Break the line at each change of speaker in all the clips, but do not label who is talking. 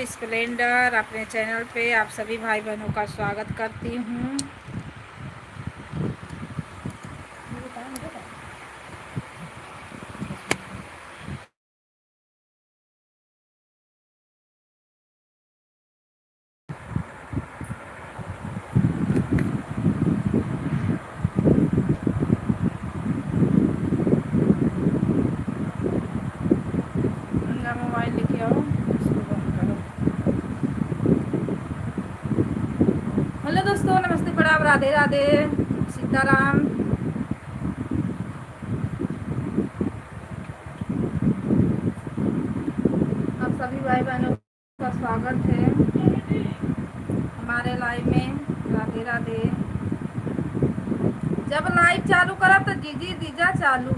Splendor अपने channel पे आप सभी भाई बहनों का स्वागत करती हूँ। मोबाइल लेके आओ, इसको बंद करो। हेलो दोस्तों, नमस्ते, प्रणाम, राधे राधे, सीताराम। आप सभी भाई बहनों का स्वागत है हमारे लाइव में। राधे राधे। जब लाइव चालू करा तो जीजी दीजा चालू।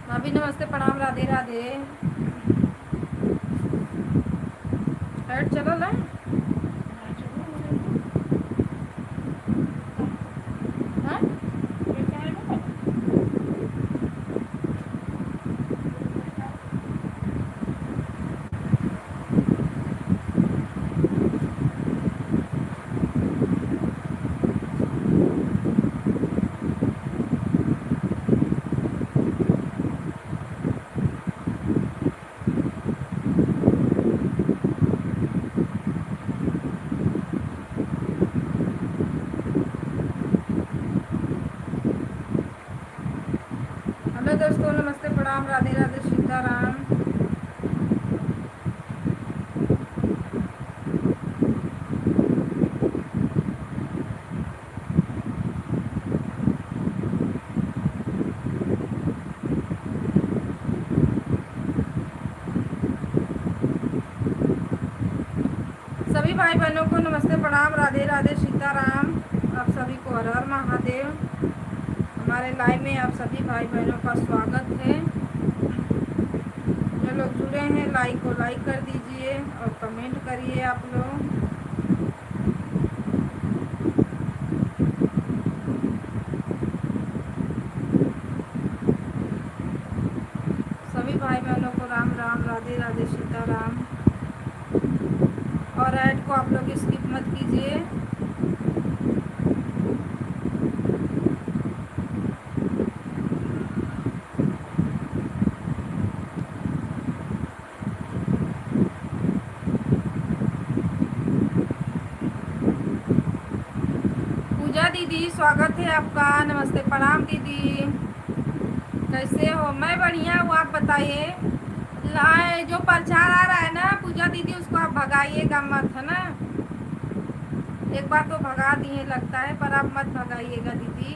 भाभी नमस्ते, प्रणाम, राधे राधे। ऐड चलो ना। हाँ? हेलो दोस्तों, नमस्ते, प्रणाम, राधे राधे, सीताराम। सभी भाई बहनों को नमस्ते, प्रणाम, राधे राधे, सीताराम। आप सभी को हर हर महादेव। हमारे लाइव में आप सभी भाई बहनों का स्वागत है। जो लोग जुड़े हैं लाइक को लाइक कर दीजिए और कमेंट करिए आप लोग। सभी भाई बहनों को राम राम, राधे राधे, सीताराम। और ऐड को आप लोग स्किप मत कीजिए। पूजा दीदी स्वागत है आपका। नमस्ते, प्रणाम दीदी, कैसे हो? मैं बढ़िया हूँ, आप बताइए। जो प्रचार आ रहा है ना पूजा दीदी, उसको आप भगाइएगा मत, है ना। एक बार तो भगा दिए लगता है, पर आप मत भगाइएगा दीदी।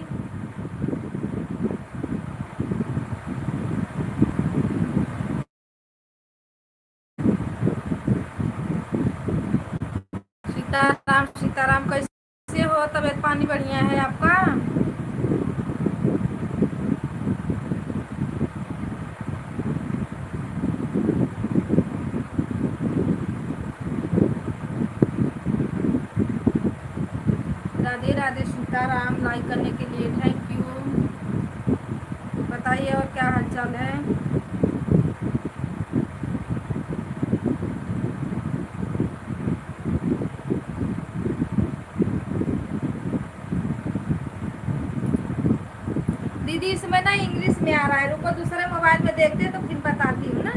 सीताराम सीताराम, कैसे हो? तबीयत पानी बढ़िया है आपका? राधे राधे, सीताराम। लाइक करने के लिए थैंक यू। बताइए और क्या हालचाल है? दीदी इसमें ना इंग्लिश में आ रहा है, रुको दूसरे मोबाइल में देखते हैं तो फिर बताती हूँ ना।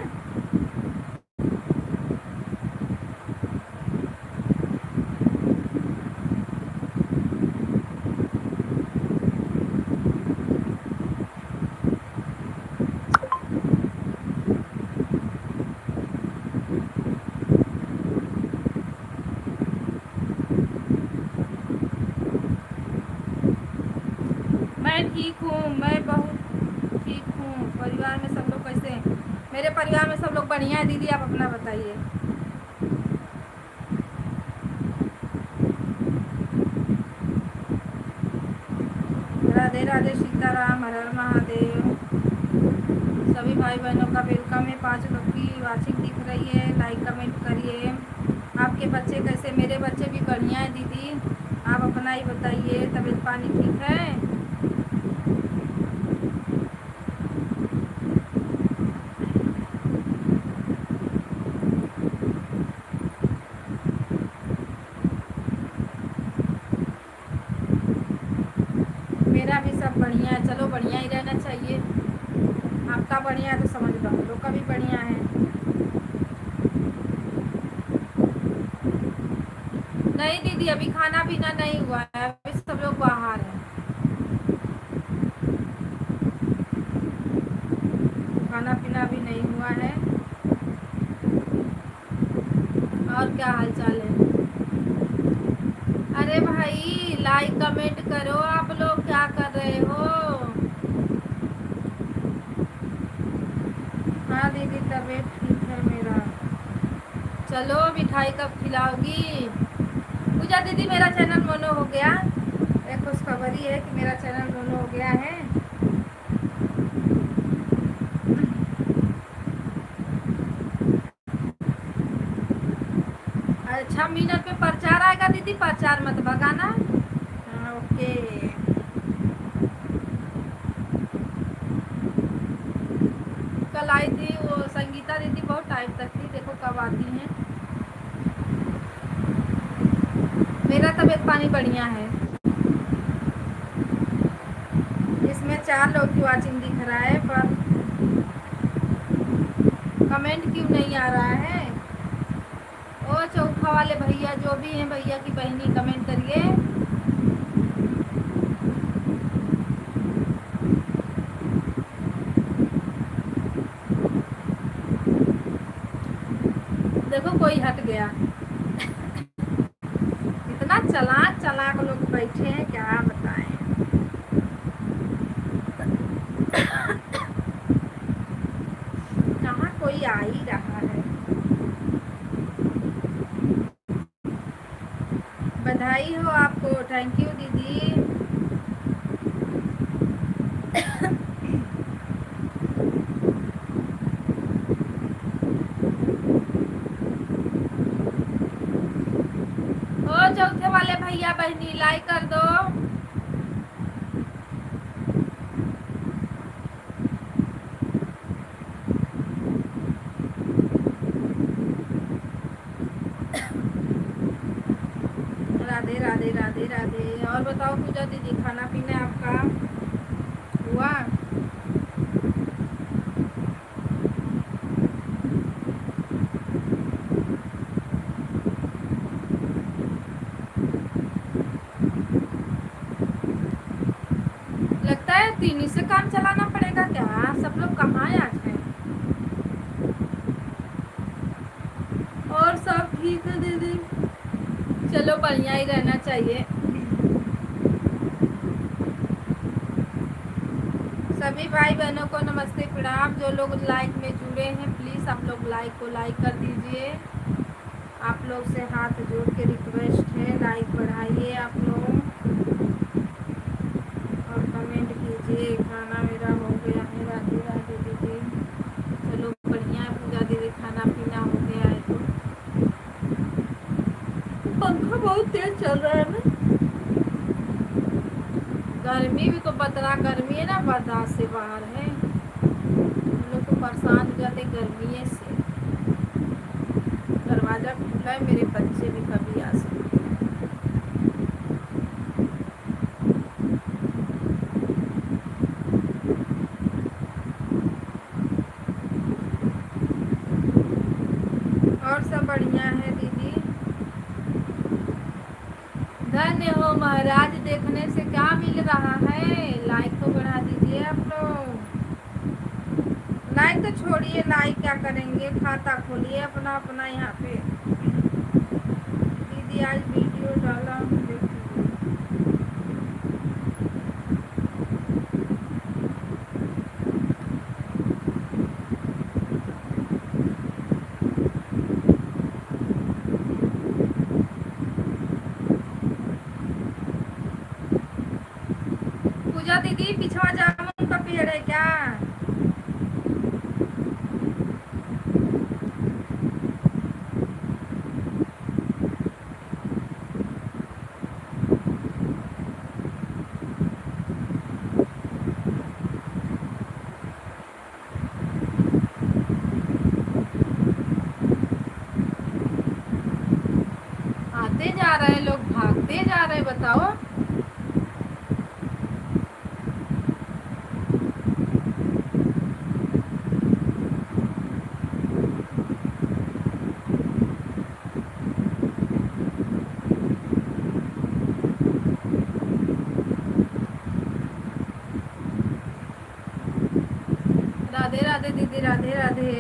मैं ठीक हूँ, मैं बहुत ठीक हूँ, परिवार में सब लोग कैसे हैं? मेरे परिवार में सब लोग बढ़िया है दीदी, आप अपना बताइए। राधे राधे, सीताराम, हर हर महादेव। सभी भाई बहनों का वेलकम है। 5 लोग की वाचिंग दिख रही है, लाइक कमेंट करिए। आपके बच्चे कैसे? मेरे बच्चे भी बढ़िया है दीदी, आप अपना ही बताइए। तबीयत पानी ठीक है? मेरा भी सब बढ़िया है। चलो बढ़िया ही रहना चाहिए। आपका बढ़िया है तो समझ लो हम लोग का भी बढ़िया है। नहीं दीदी, अभी खाना पीना नहीं हुआ है, अभी सब लोग बाहर हैं। खाना पीना भी नहीं हुआ है। और क्या हाल चाल है? अरे भाई लाइक कमेंट करो, आप लोग क्या कर रहे हो? हाँ दीदी, तबीयत ठीक है मेरा। चलो मिठाई कब खिलाओगी? पूजा दीदी, मेरा चैनल मोनो हो गया। एक खुशखबरी है कि मेरा चैनल मोनो हो गया है। अच्छा, मिनट पे प्रचार आएगा दीदी, प्रचार मत भगाना। हाँ, ओके। कल आई थी वो संगीता दीदी, बहुत टाइम तक थी, देखो कब आती हैं। मेरा तबीयत पानी बढ़िया है। इसमें 4 लोग की वाचिंग दिख रहा है, पर कमेंट क्यों नहीं आ रहा है? ओ चौखा वाले भैया, जो भी हैं भैया की बहनी, कमेंट करिए। देखो कोई हट गया। इतना चालाक चालाक लोग बैठे हैं, क्या बताएं। कहाँ कोई आ ही रहा है। बधाई हो आपको, थैंक यू दीदी। ओ चौथे वाले भैया बहनी, लाइक कर दो। राधे राधे राधे राधे। और बताओ पूजा दीदी, खाना पीना आपका हुआ? लगता है तीनी से काम चलाना पड़ेगा क्या? सब लोग कहाँ आज हैं? और सब ठीक है दीदी, चलो बढ़िया ही रहना चाहिए। सभी भाई बहनों को नमस्ते प्रणाम। जो लोग लाइक में जुड़े हैं, प्लीज़ आप लोग लाइक को लाइक कर दीजिए। आप लोग से हाथ जोड़ के रिक्वेस्ट है, लाइक बढ़ाइए आप लोग और कमेंट कीजिए। खाना मेरा हो गया है। राधे राधे दीदी। चलो बढ़िया है पूजा दीदी, खाना पीना हो गया है तो। पंखा बहुत तेज चल रहा है ना। गर्मी भी तो बदला, गर्मी है ना, बर्दाश्त से बाहर है। हम लोग तो परेशान हो जाते गर्मी से। दरवाज़ा खुला है, मेरे बच्चे भी कभी आ सकते हैं। और सब बढ़िया है दीदी। धन्य हो महाराज, देखने से क्या मिल रहा है? लाइक तो बढ़ा दीजिए आप लोग। लाइक तो छोड़िए, लाइक क्या करेंगे, खाता खोलिए अपना अपना यहाँ पे। दीदी आज वीडियो डाला हूँ, देखिए। पिछवा जामुन का पेड़ है क्या? आते जा रहे लोग, भागते जा रहे, बताओ। राधे राधे दीदी, राधे राधे।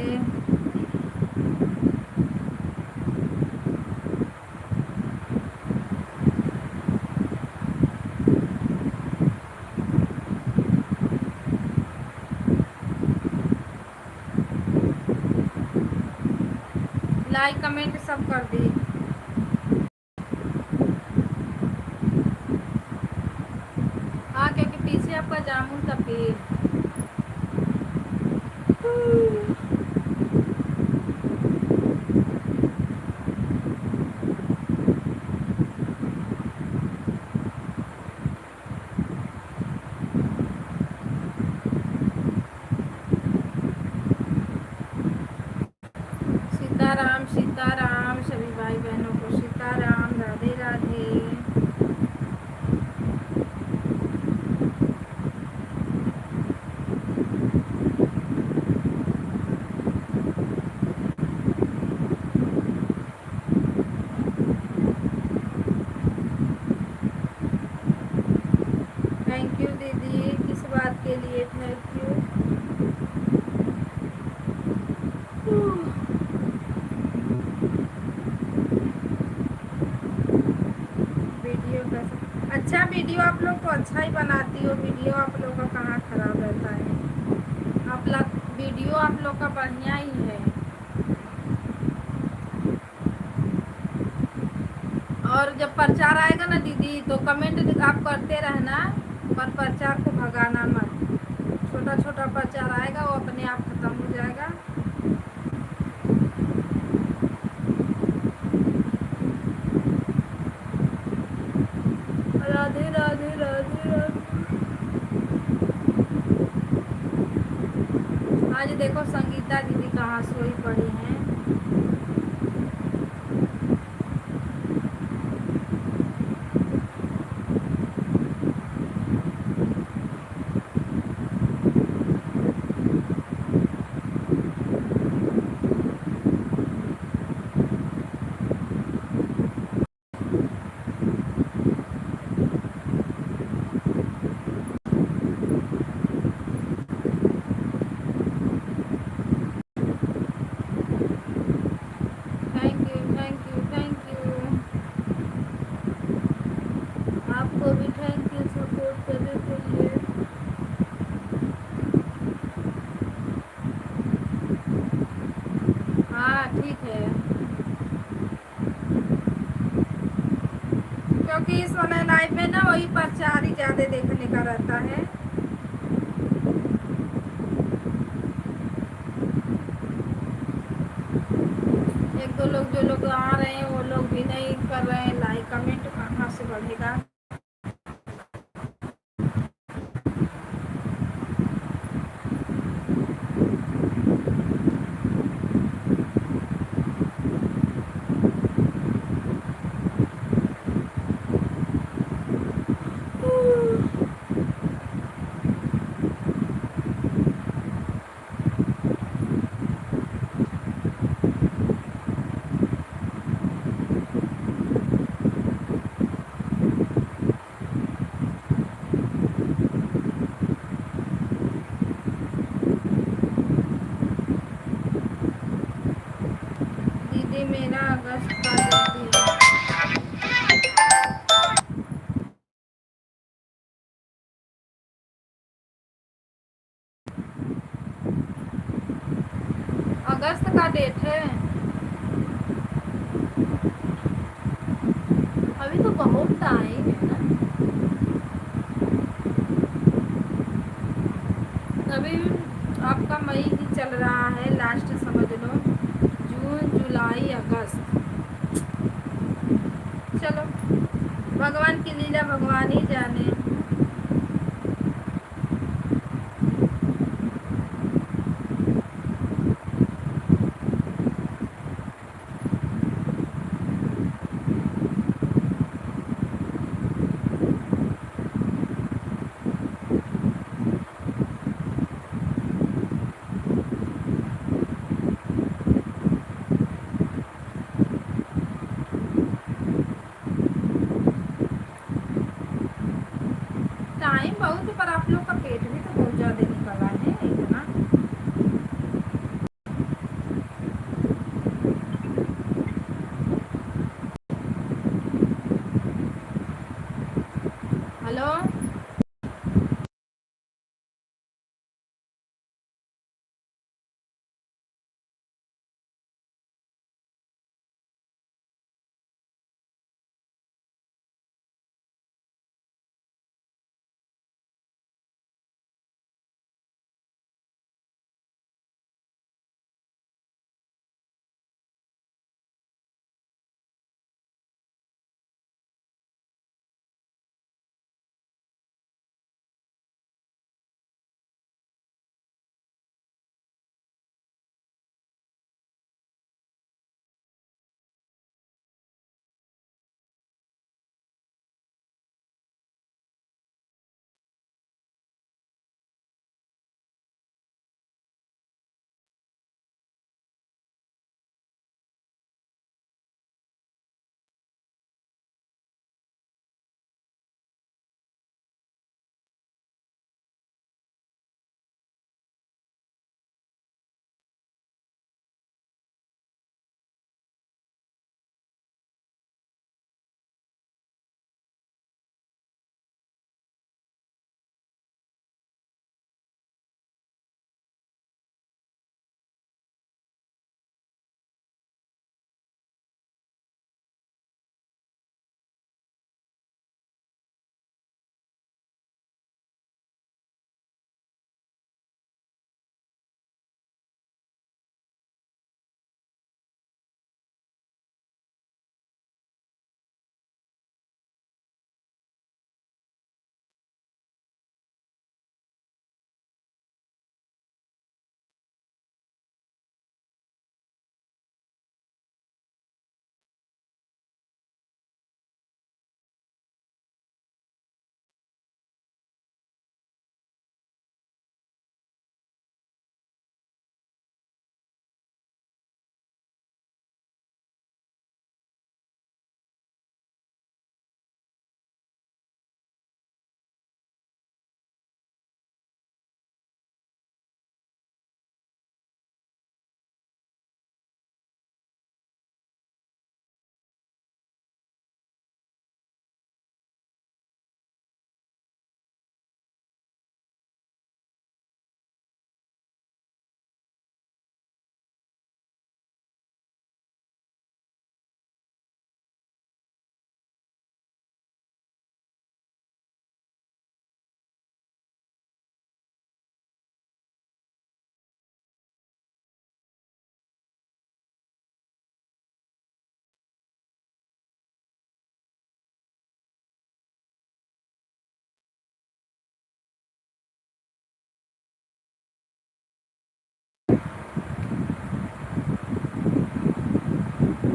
लाइक कमेंट सब कर दी। हाँ, क्योंकि पीछे आपका जामुन का पेड़। सीताराम सीताराम, सभी भाई बहनों को सीताराम, राधे राधे। थैंक यू दीदी, किस बात के लिए थैंक यू? वीडियो कैसा? अच्छा, वीडियो आप लोग तो अच्छा ही बनाती हो। वीडियो आप लोग का कहाँ खराब रहता है? आप लोग वीडियो आप लोग का बढ़िया ही है। और जब प्रचार आएगा ना दीदी, तो कमेंट आप करते रहना, पर प्रचार को भगाना मत। छोटा छोटा प्रचार आएगा, वो अपने आप खत्म हो जाएगा। राधे राधे राधे राधे। आज देखो संगीता दीदी कहाँ सोई पड़ी हैं। Thank you thank you thank you. आपको भी थैंक यू सपोर्ट करने के लिए। हाँ ठीक है, क्योंकि इस वाले लाइव में ना वही प्रचार ही ज़्यादा देखने का रहता है। एक दो लोग जो लोग आ रहे हैं वो लोग भी नहीं कर रहे हैं लाइक कमेंट, कहाँ से बढ़ेगा? दीदी मेरा अगस्त का डेट है। अगस्त का डेट है। अभी तो बहुत टाइम है ना। अभी आपका मई ही चल रहा है, लास्ट समझ लो, जून जुलाई अगस्त। चलो, भगवान की लीला भगवान ही जाने। टाइम बहुत, पर आप लोग का पेट भी तो बहुत ज्यादा निकला है इतना। हेलो।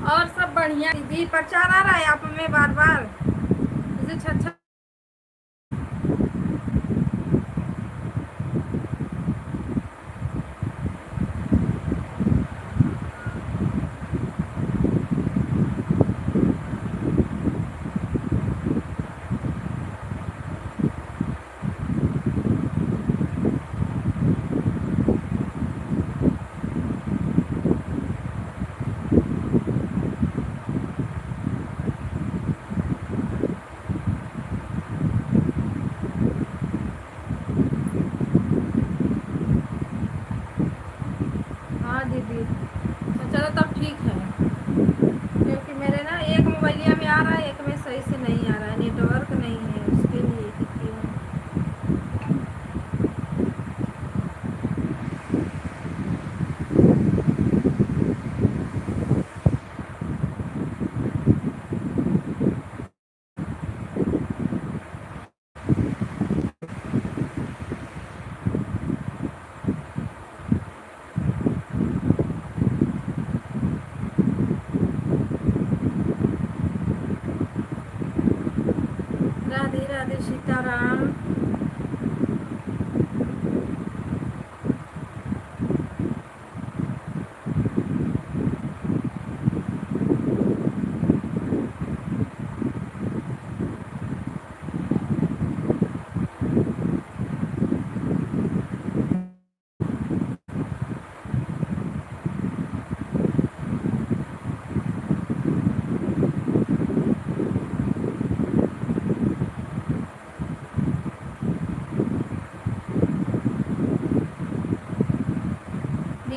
और सब बढ़िया दीदी, प्रचार आ रहा है आप में बार बार, इसे अच्छा। हाँ दीदी, तो चलो तब ठीक है, क्योंकि मेरे ना एक मोबाइलिया में आ रहा है, एक में सही से नहीं आ रहा है, नेटवर्क नहीं है, उसके लिए क्योंकि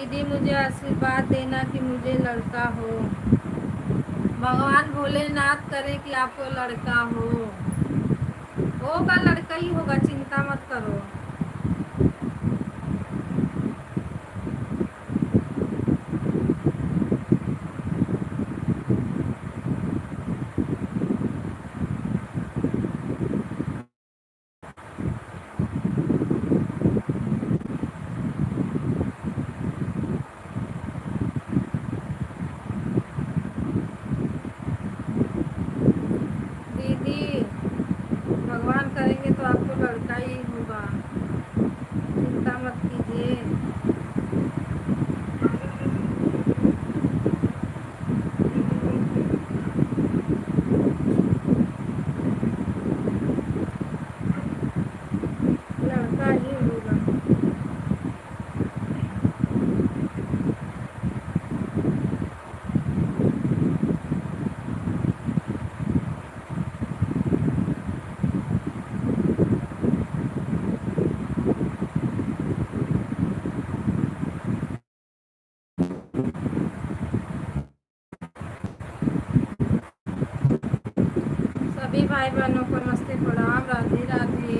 दीदी मुझे आशीर्वाद देना कि मुझे लड़का हो। भगवान भोलेनाथ करे कि आपको लड़का हो। होगा, लड़का ही होगा, चिंता मत करो। दीदी भगवान करेंगे तो आपको लड़का ही होगा, चिंता मत कीजिए। लड़का ही होगा। सभी भाई बहनों को नमस्ते, प्रणाम, राधे राधे।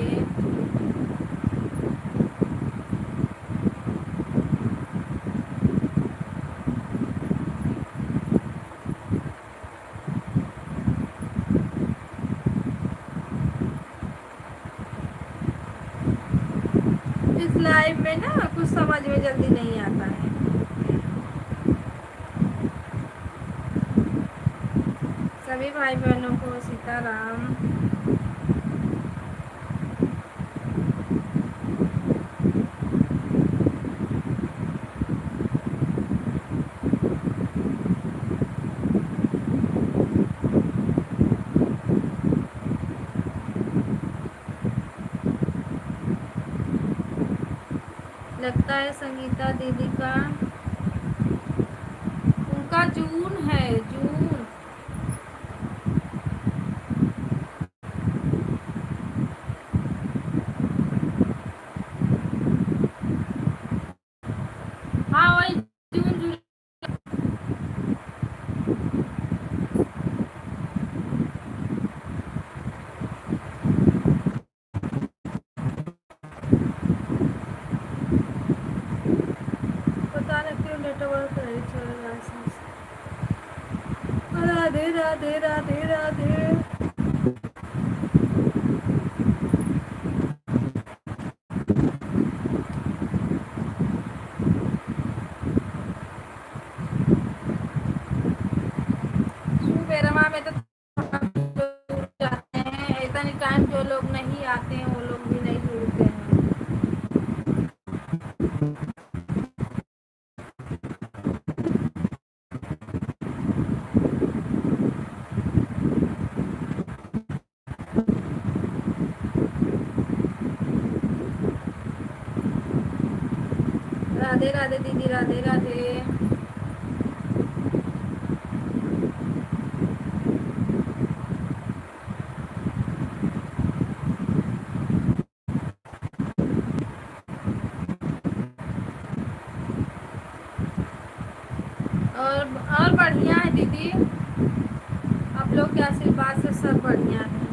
इस लाइफ में ना कुछ समझ में जल्दी नहीं आता है। सभी भाई बहनों को सीताराम। लगता है संगीता दीदी का, उनका जून है, जून। हाँ वही जून जुलाई। पता नहीं क्यों नेटवर्क नहीं चल रहा है। राधे राधे राधे राधे। सुबेरमा में तो जाते हैं, इतनी टाइम जो लोग नहीं आते हैं वो लोग भी नहीं जुड़ते हैं। राधे राधे दीदी, राधे राधे। और बढ़िया है दीदी, आप लोग के आशीर्वाद से सब बढ़िया है।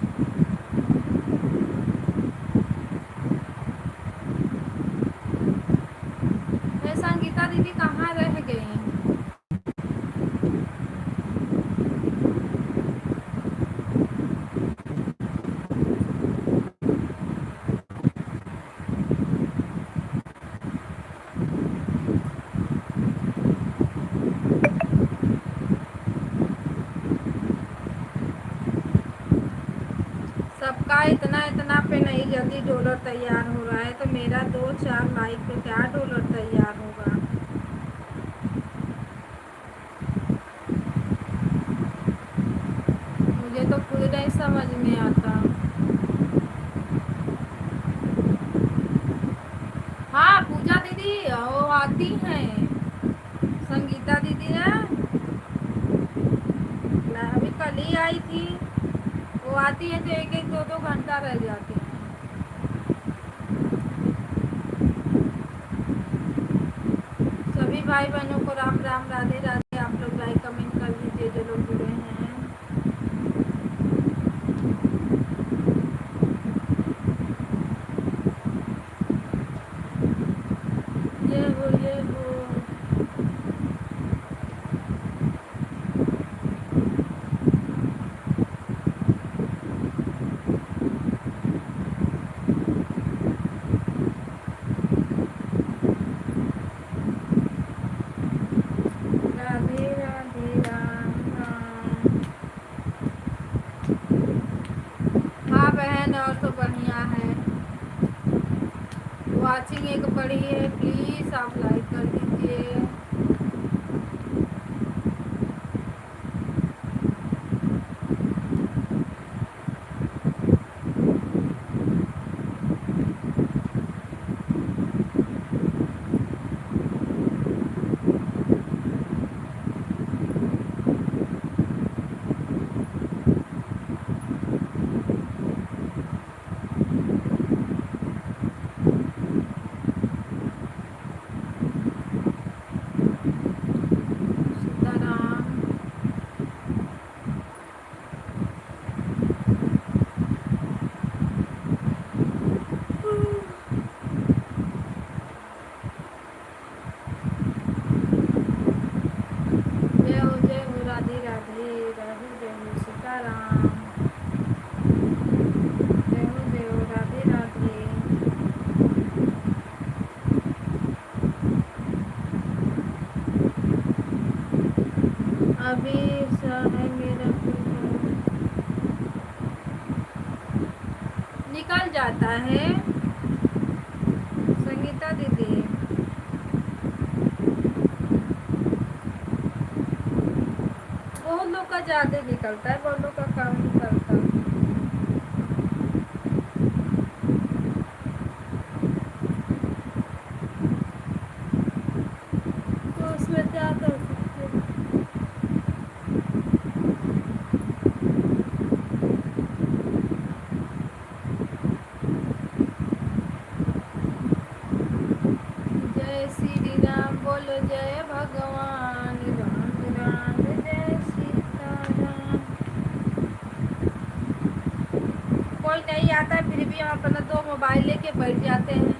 मैं संगीता दीदी कहाँ रह गई? सबका इतना इतना पे नहीं जल्दी डॉलर तैयार हो रहा है, तो मेरा 2-4 लाइक पे क्या डॉलर तैयार होगा? मुझे तो खुद नहीं समझ में आता। हाँ पूजा दीदी वो आती हैं, संगीता दीदी ना अभी कल ही आई थी। वो आती है तो 1-1, 2-2 घंटा रह जाती है। सभी भाई बहनों को राम राम, राधे राधे। आप लोग लाइक कमेंट कर दीजिए जो लोग जुड़े हैं। ये हो ये हो। राधे राधे राम राम। हाँ बहन, और तो बढ़िया है। वाचिंग एक बड़ी है, प्लीज आप लाइक कर दीजिए। सीताराम। जय हो राधे राधे, राधे जय हो सीताराम। जय हो राधे राधे। अभी सा है मेरा निकल जाता है। संगीता दीदी, बहुत लोग का ज्यादा निकलता है, बहुत लोग का कम निकलता है। तो उसमें क्या कर सकते हैं? जय श्री राम बोलो, जय भगवान राम राम, जय सीताराम। कोई नहीं आता है, फिर भी हम अपना दो मोबाइल लेके बैठ जाते हैं।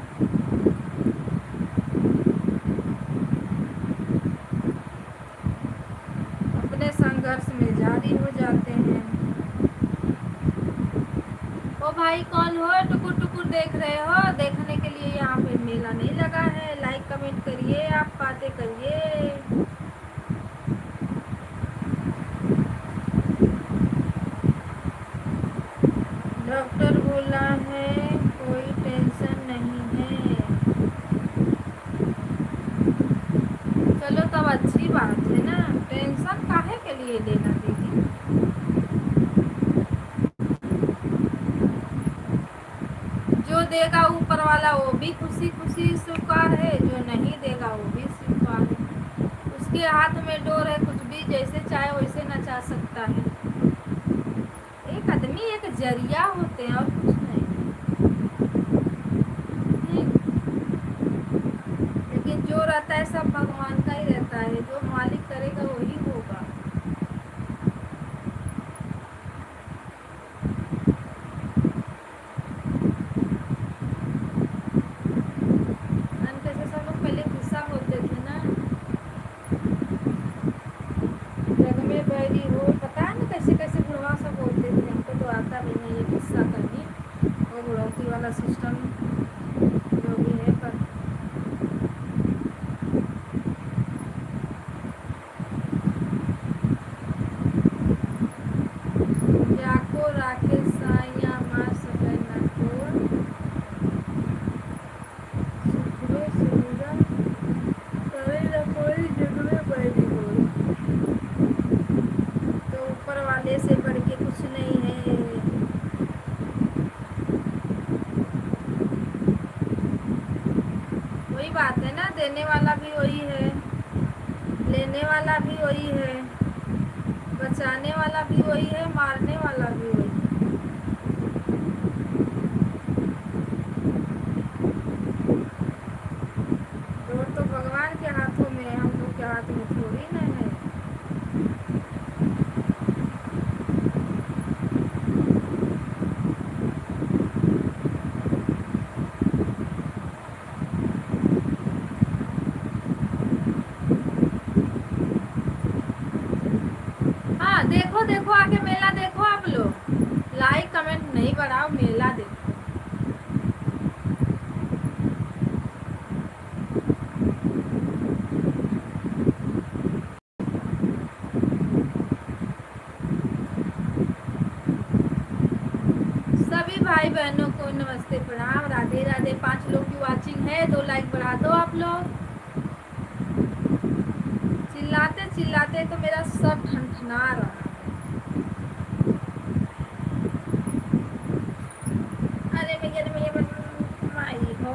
अपने संघर्ष में जारी हो जाते हैं। ओ भाई कौन हो, टुकुर टुकुर देख रहे हो? देखने के लिए यहाँ पे मेला नहीं लगा है। लाइक कमेंट करिए, आप बातें करिए। डॉक्टर बोला है कोई टेंशन नहीं है। चलो तब अच्छी बात है ना, टेंशन काहे के लिए लेना दीदी। जो देगा ऊपर वाला वो भी खुशी खुशी स्वीकार है, जो नहीं देगा वो भी स्वीकार है। उसके हाथ में डोर है, कुछ भी जैसे चाहे वैसे नचा सकता है। एक आदमी एक जरिया होते हैं और कुछ नहीं। लेकिन जो रहता है सब भगवान का ही रहता है, जो मालिक करेगा वही होगा। कैसे सब लोग पहले गुस्सा होते थे ना, जग में बैरी हो, पता है ना कैसे कैसे बुढ़वा सब बोलते थे। हमको तो आता भी नहीं ये किस्सा करनी, वो बुढ़ौती वाला सिस्टम जो भी है। पर जाको राके साया मार सके ना को सुखरे सुरुगा करे ना कोई, जग में बैरी हो। तो ऊपर वाले से बढ़ के कुछ नहीं है। वही बात है ना, देने वाला भी वही है, लेने वाला भी वही है, बचाने वाला भी वही है, मारने वाला भी वही है। तो भगवान के हाथों में है। देखो, आके मेला देखो आप लोग, लाइक कमेंट नहीं बढ़ाओ, मेला देखो। सभी भाई बहनों को नमस्ते प्रणाम, राधे राधे। 5 लोग की वाचिंग है, 2 लाइक बढ़ा दो आप लोग। चिल्लाते चिल्लाते तो मेरा सब ठनठना रहा है। अरे भैया माई हो,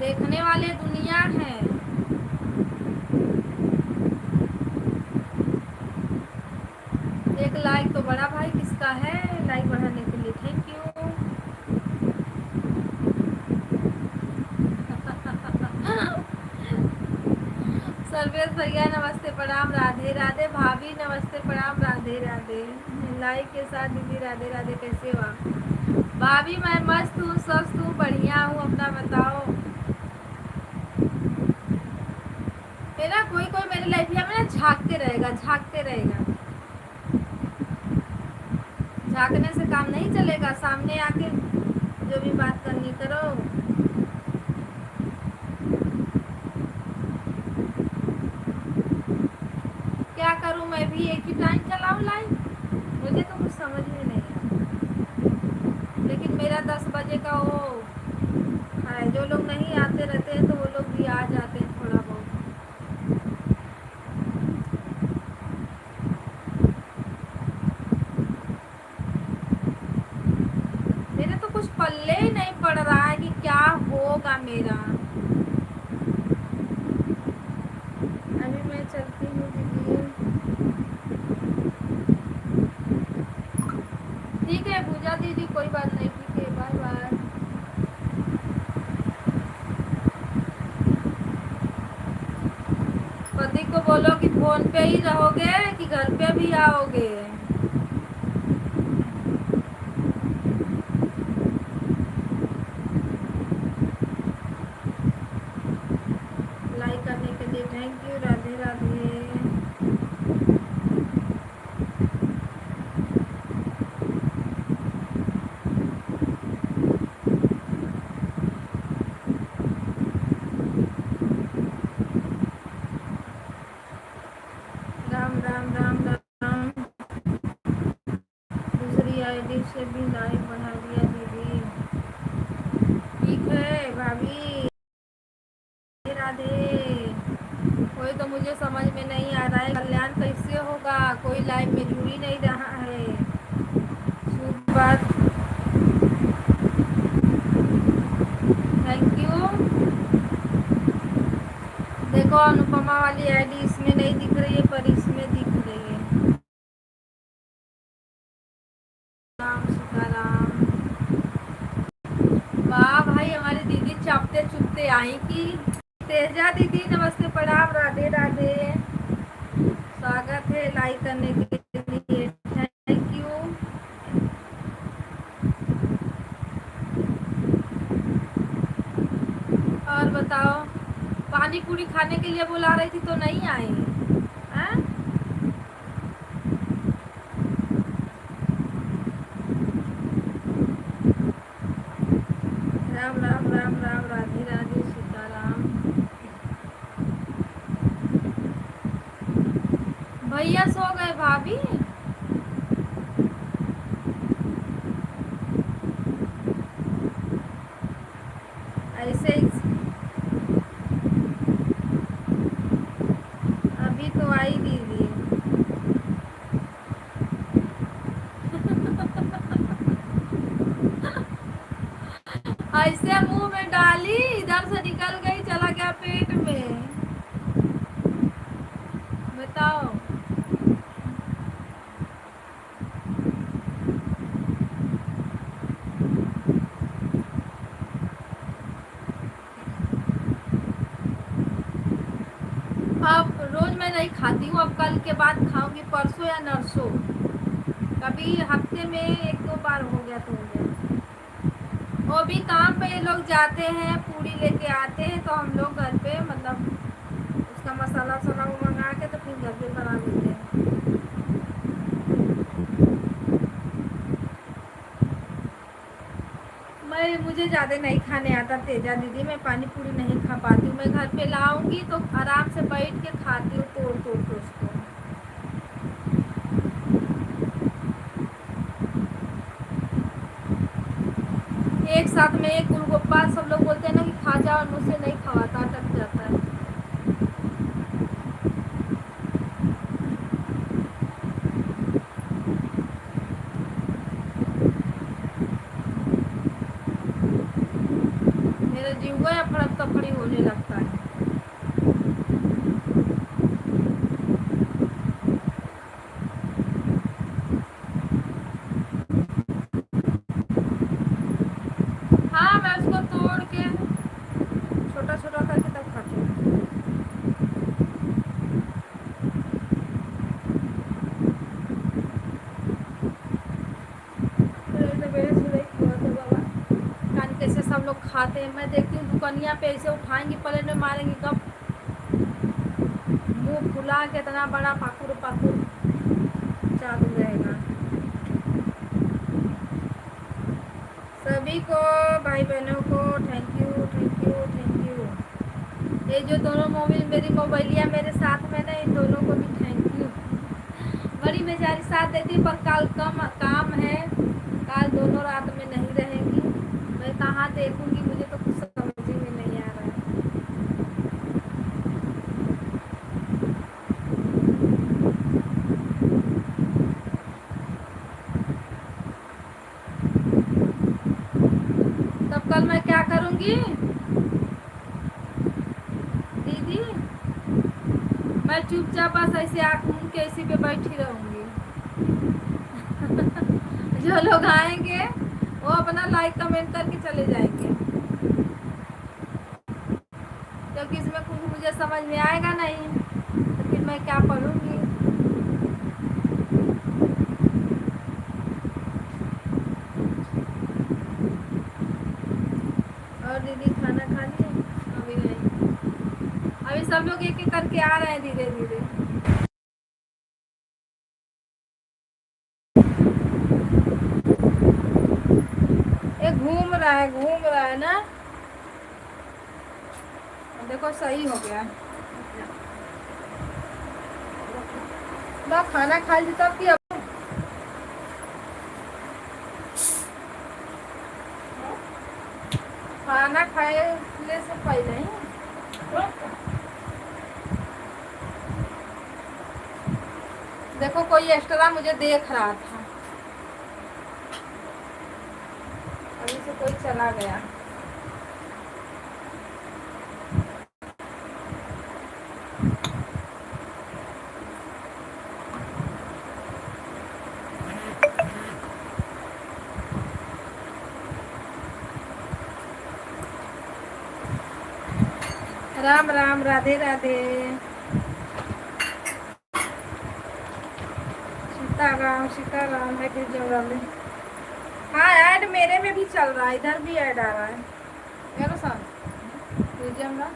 देखने वाले दुनिया है। एक लाइक तो बड़ा भाई किसका है, लाइक बढ़ाने के लिए थैंक यू। सर्वेश भैया नमस्ते प्रणाम, राधे राधे। भाभी नमस्ते प्रणाम, राधे राधे। लाइक के साथ दीदी राधे राधे, कैसे हो आप? भाभी मैं मस्त हूँ, स्वस्थ हूँ, बढ़िया हूँ, अपना बताओ। मेरा कोई कोई मेरे लाइफ में ना झांकते रहेगा, झांकते रहेगा। झांकने से काम नहीं चलेगा, सामने आके जो भी बात करनी करो। क्या करूं, मैं भी एक ही टाइम चलाऊं लाइव? मुझे तो कुछ समझ में नहीं आता। लेकिन मेरा 10 बजे का वो है, जो लोग नहीं आते रहते हैं तो वो लोग भी आ जाते हैं थोड़ा बहुत। मेरे तो कुछ पल्ले ही नहीं पड़ रहा है कि क्या होगा मेरा। अभी मैं चलती हूँ दीदी। ठीक है पूजा दीदी, कोई बात नहीं, ठीक है, बाय बाय। पति को बोलो कि फोन पे ही रहोगे कि घर पे भी आओगे। लाइक करने के लिए थैंक यू, राधे राधे। राम राम राम राम। दूसरी आईडी से भी लाइक बढ़ा दिया दीदी। ठीक है भाभी, राधे। कोई तो मुझे समझ में नहीं आ रहा है, कल्याण कैसे होगा, कोई लाइव में जुड़ ही नहीं रहा है। शुभ बात, थैंक यू। देखो अनुपमा वाली आईडी इसमें नहीं दिख रही है पर इसमें दिख रही है। राम सीताराम। वाह भाई, हमारी दीदी चापते चुपते आई की। तेजा दीदी नमस्ते प्रणाम, राधे राधे। स्वागत है लाइक करने के लिए, थैंक यू। और बताओ, पानी पूरी खाने के लिए बुला रही थी तो नहीं आए हैं? राम राम राम राम, राधे राधे, सीताराम। भैया सो गए भाभी? ऐसे ही अभी तो आई दीदी। ऐसे मुंह में डाली, इधर से निकल गई, चला गया पेट में। बताओ। अब रोज मैं नहीं खाती हूँ, अब कल के बाद खाऊंगी, परसों या नरसों। कभी हफ्ते में 1-2 बार हो गया तो हो गया। वो भी काम पे ये लोग जाते हैं, पूड़ी लेके आते हैं तो हम लोग घर पे मतलब उसका मसाला वसाला वो मंगा के तो फिर घर पे बना लेते हैं। मुझे ज़्यादा नहीं खाने आता तेजा दीदी, मैं पानी पूरी नहीं खा पाती हूँ। मैं घर पे लाऊंगी तो आराम से बैठ के खाती हूँ तोड़ तोड़ के उसको। एक साथ में एक गोलगप्पा सब लोग बोलते हैं ना कि खा जाओ, मुझसे नहीं खवाता, अटक जाता है। मेरा जीव या फड़क तफड़ी होने लगता है। हाँ, मैं उसको तोड़ के छोटा छोटा करके तब खाती हूँ। कैसे सब लोग खाते हैं, मैं देखती हूँ दुकनिया पे ऐसे उठाएंगी प्लेट में मारेंगी, कब मुंह फुला के इतना बड़ा पाकुर पाकुर चालू रहेगा। सभी को, भाई बहनों को thank you thank you thank you. ये जो दोनों मोबाइल मेरी मोबाइलिया मेरे साथ में ना, इन दोनों को भी थैंक यू। बड़ी बेचारी साथ देती, पर कल कम काम है, कल दोनों रात में नहीं रहेंगी। मैं कहाँ देखूंगी, मुझे तो कुछ समझ में नहीं आ रहा है। तब कल मैं क्या करूंगी दीदी, मैं चुपचाप बस ऐसे आँख मूंद के इसी पे बैठी रहूंगी। जो लोग आएंगे वो अपना लाइक कमेंट करके चले जाएंगे, क्योंकि इसमें कुछ मुझे समझ में आएगा नहीं, तो फिर मैं क्या पढ़ूंगी। और दीदी खाना खा लिए? अभी नहीं, अभी सब लोग एक एक करके आ रहे हैं धीरे धीरे। ये घूम रहा है ना, देखो सही हो गया। खाना खा ली तब की खाना खाने से पहले ही देखो कोई एक्स्ट्रा मुझे देख रहा था, अभी से कोई चला गया। राम राम, राधे राधे, सीताराम सीताराम है फिर जंगल। हाँ, ऐड मेरे में भी चल रहा है, इधर भी ऐड आ रहा है। मेरे साथ जंगल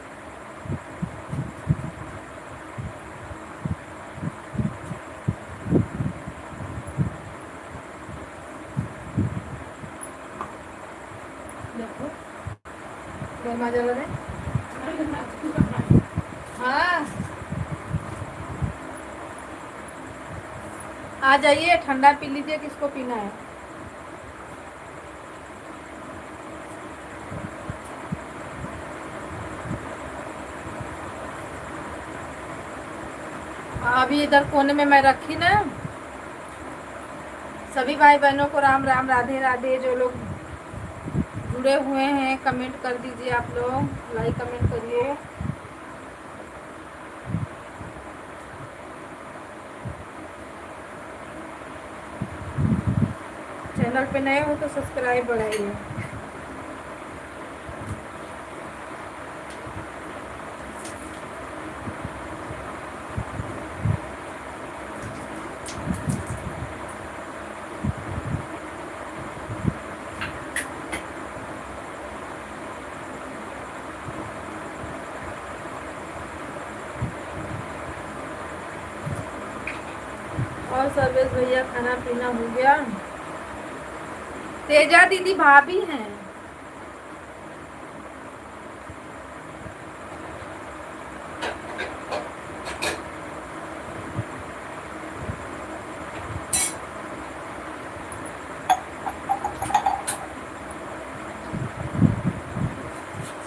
देखो गर्मा जला दे। हाँ, आ जाइए, ठंडा पी लीजिए, किसको पीना है। अभी इधर कोने में मैं रखी ना। सभी भाई बहनों को राम राम, राधे राधे। जो लोग जुड़े हुए हैं कमेंट कर दीजिए, आप लोग लाइक कमेंट करिए। चैनल पे नए हो तो सब्सक्राइब बढ़ाइए। और सर्वेश भैया खाना पीना हो गया? तेजा दीदी भाभी हैं।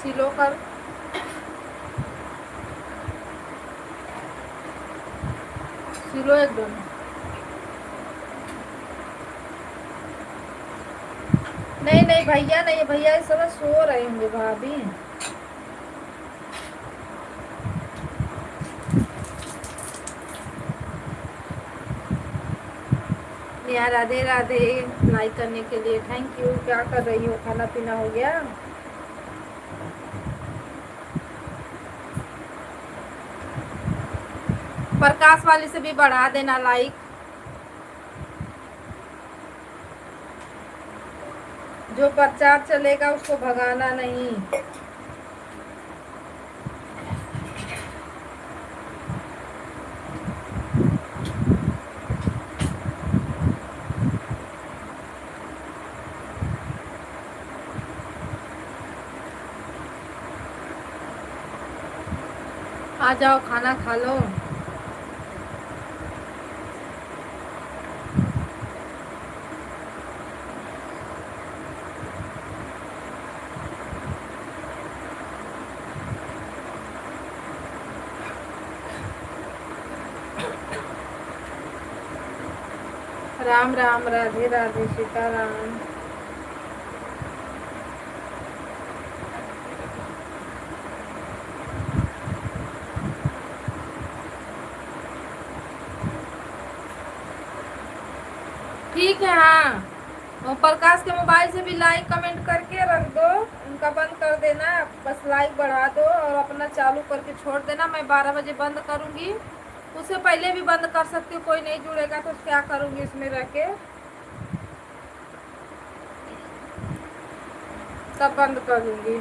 सिलो कर सिलो एकदम। नहीं नहीं भैया नहीं, भैया इस समय सो रहे होंगे भाभी। नेहा राधे राधे, लाइक करने के लिए थैंक यू। क्या कर रही हो, खाना पीना हो गया? प्रकाश वाली से भी बढ़ा देना लाइक। जो प्रचार चलेगा उसको भगाना नहीं। आ जाओ खाना खा लो। राम राम, राधे राधे, सीताराम। ठीक है। हाँ, और प्रकाश के मोबाइल से भी लाइक कमेंट करके रख दो, उनका बंद कर देना। बस लाइक बढ़ा दो और अपना चालू करके छोड़ देना। मैं 12 बजे बंद करूँगी, उससे पहले भी बंद कर सकती हूँ। कोई नहीं जुड़ेगा तो क्या करूँगी इसमें रह के, तब बंद करूँगी।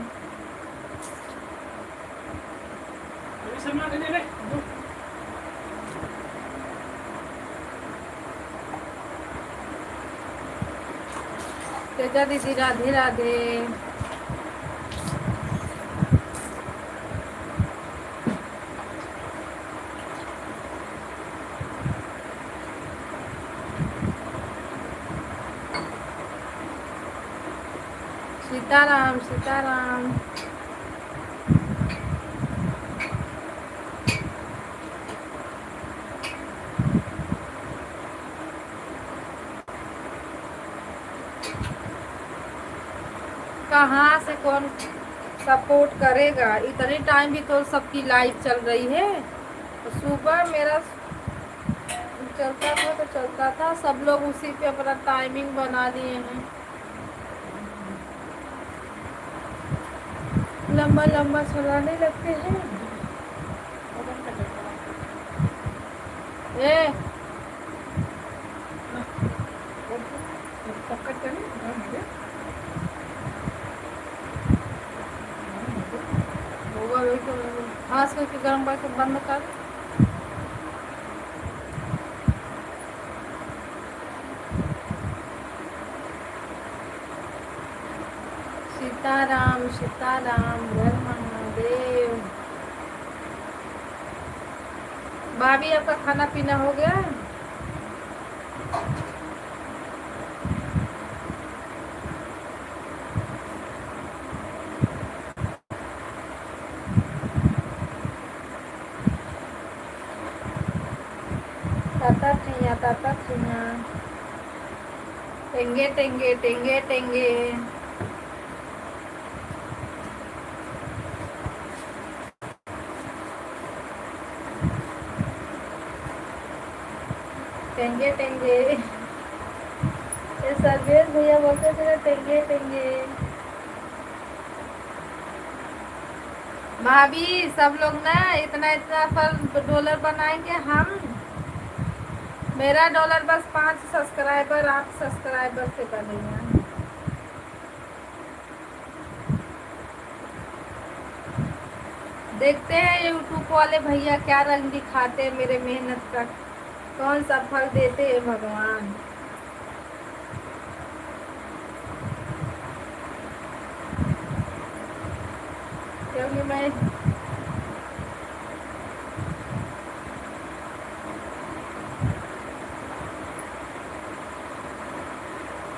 तेजा दीदी राधे राधे। सीताराम सीताराम। कहाँ से कौन सपोर्ट करेगा? इतने टाइम भी तो सबकी लाइव चल रही है। तो सुबह मेरा चलता था तो चलता था, सब लोग उसी पे अपना टाइमिंग बना लिए हैं। लंबा लंबा चलाने लगते हैं। ए होगा वही तो, खास करके गर्म करके बंद कर। सीताराम सीताराम, हर महादेव। भाभी आपका खाना पीना हो गया? ताता छैया, ताता छैया, टेंगे टेंगे टेंगे टेंगे। टेंगे टेंगे, ये सर्वेश भैया बोलते थे टेंगे टेंगे। भाभी सब लोग ना इतना इतना पर डॉलर बनाएंगे हम। मेरा डॉलर बस 5 सब्सक्राइबर, 8 सब्सक्राइबर से बनेगा। देखते हैं यूट्यूब वाले भैया क्या रंग दिखाते हैं मेरे मेहनत का। कौन सा फल देते हैं भगवान। क्योंकि मैं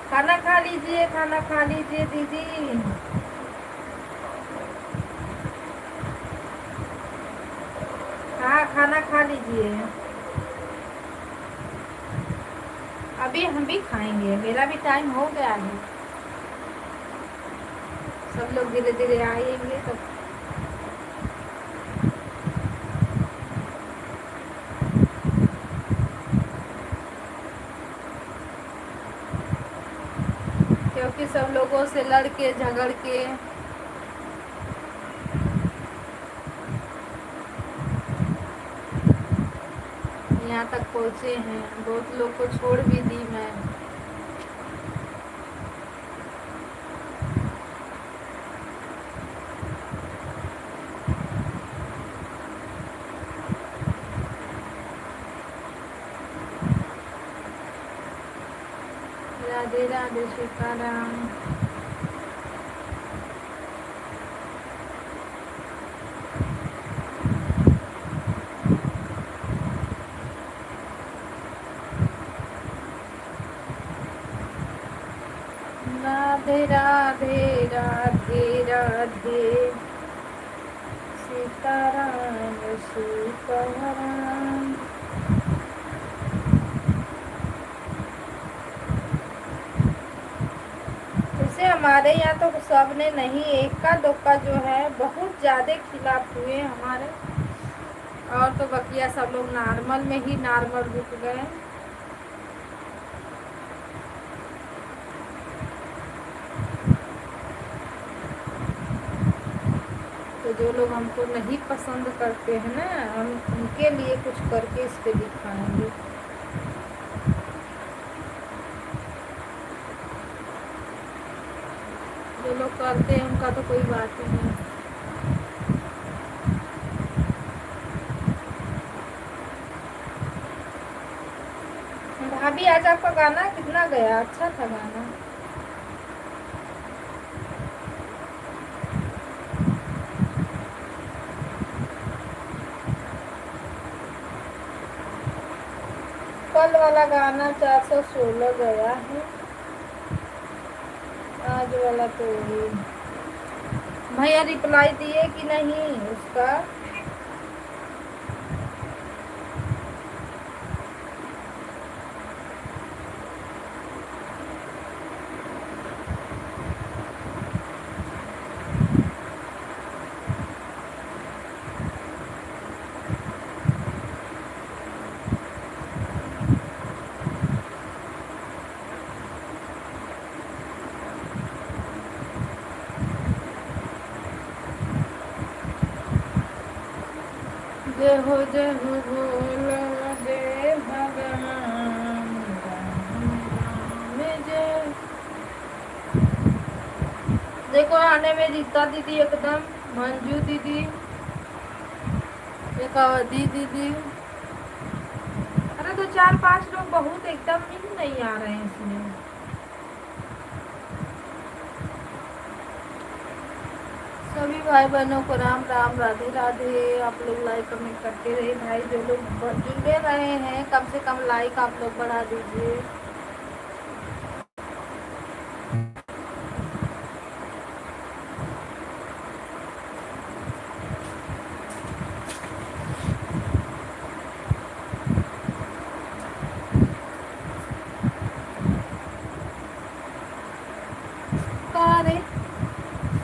खाना खा लीजिए, खाना खा लीजिए दीदी। हाँ, खाना खा लीजिए। अभी हम भी खाएंगे, मेरा भी टाइम हो गया है। सब लोग धीरे धीरे आएंगे तो। क्योंकि सब लोगों से लड़ के झगड़ के यहाँ तक पहुँचे हैं। बहुत लोग को छोड़ भी दी मैं। राधे राधे सीताराम। राधे राधे राधे राधे सीताराम सीताराम। जैसे हमारे यहाँ तो सबने नहीं, एका दोका जो है बहुत ज़्यादा खिलाफ हुए हमारे। और तो बकिया सब लोग नॉर्मल में ही नॉर्मल रुक गए। तो जो लोग हमको नहीं पसंद करते हैं ना, हम उनके लिए कुछ करके इस पे दिखाएंगे। जो लोग करते हैं उनका तो कोई बात ही नहीं। भाभी आज आपका गाना कितना गया, अच्छा था गाना। कल वाला गाना 416 गया है, आज वाला तो वही। भैया रिप्लाई दिए कि नहीं उसका। जय हो बोलो जय भगवान राम जय। देखो आने में रीता दीदी एकदम, मंजू दीदी, एक अवधि दीदी। अरे तो 4-5 लोग बहुत एकदम ही नहीं आ रहे हैं इसमें। सभी भाई बहनों को राम राम, राधे राधे। आप लोग लाइक कमेंट करते रहे भाई। जो लोग जुड़े रहे हैं कम से कम लाइक आप लोग बढ़ा दीजिए।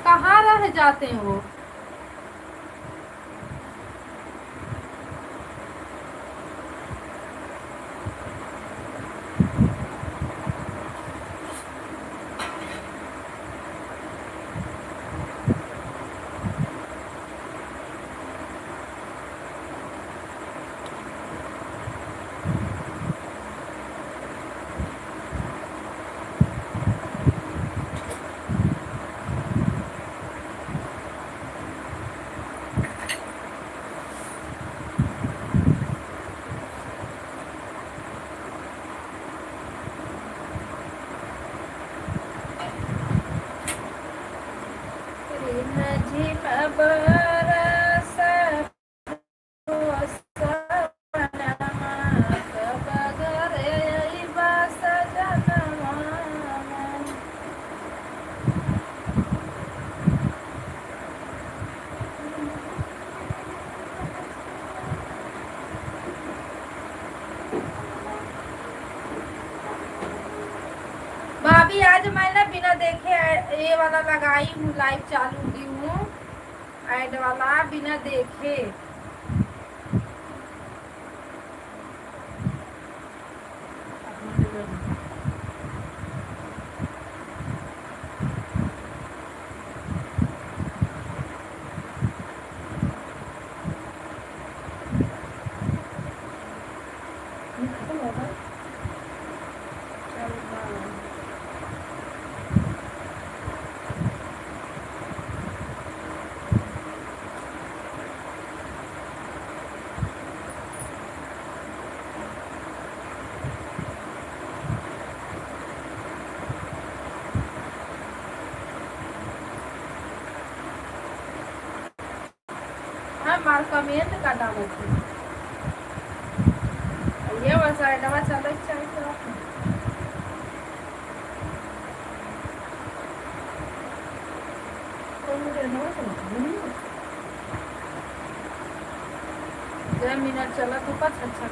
कहाँ रह जाते हैं वो। झिम बरस सपनमा कब घरे अइबा सजनमा। भाभी आज मैंने बिना देखे ये वाला लगाई हूँ, लाइव चालू की हूँ, ऐड वाला बिना देखे। मार कमेंट का डालो ये वैसा डबा चले चाहिए जय मिनट चला तो पाँच अच्छा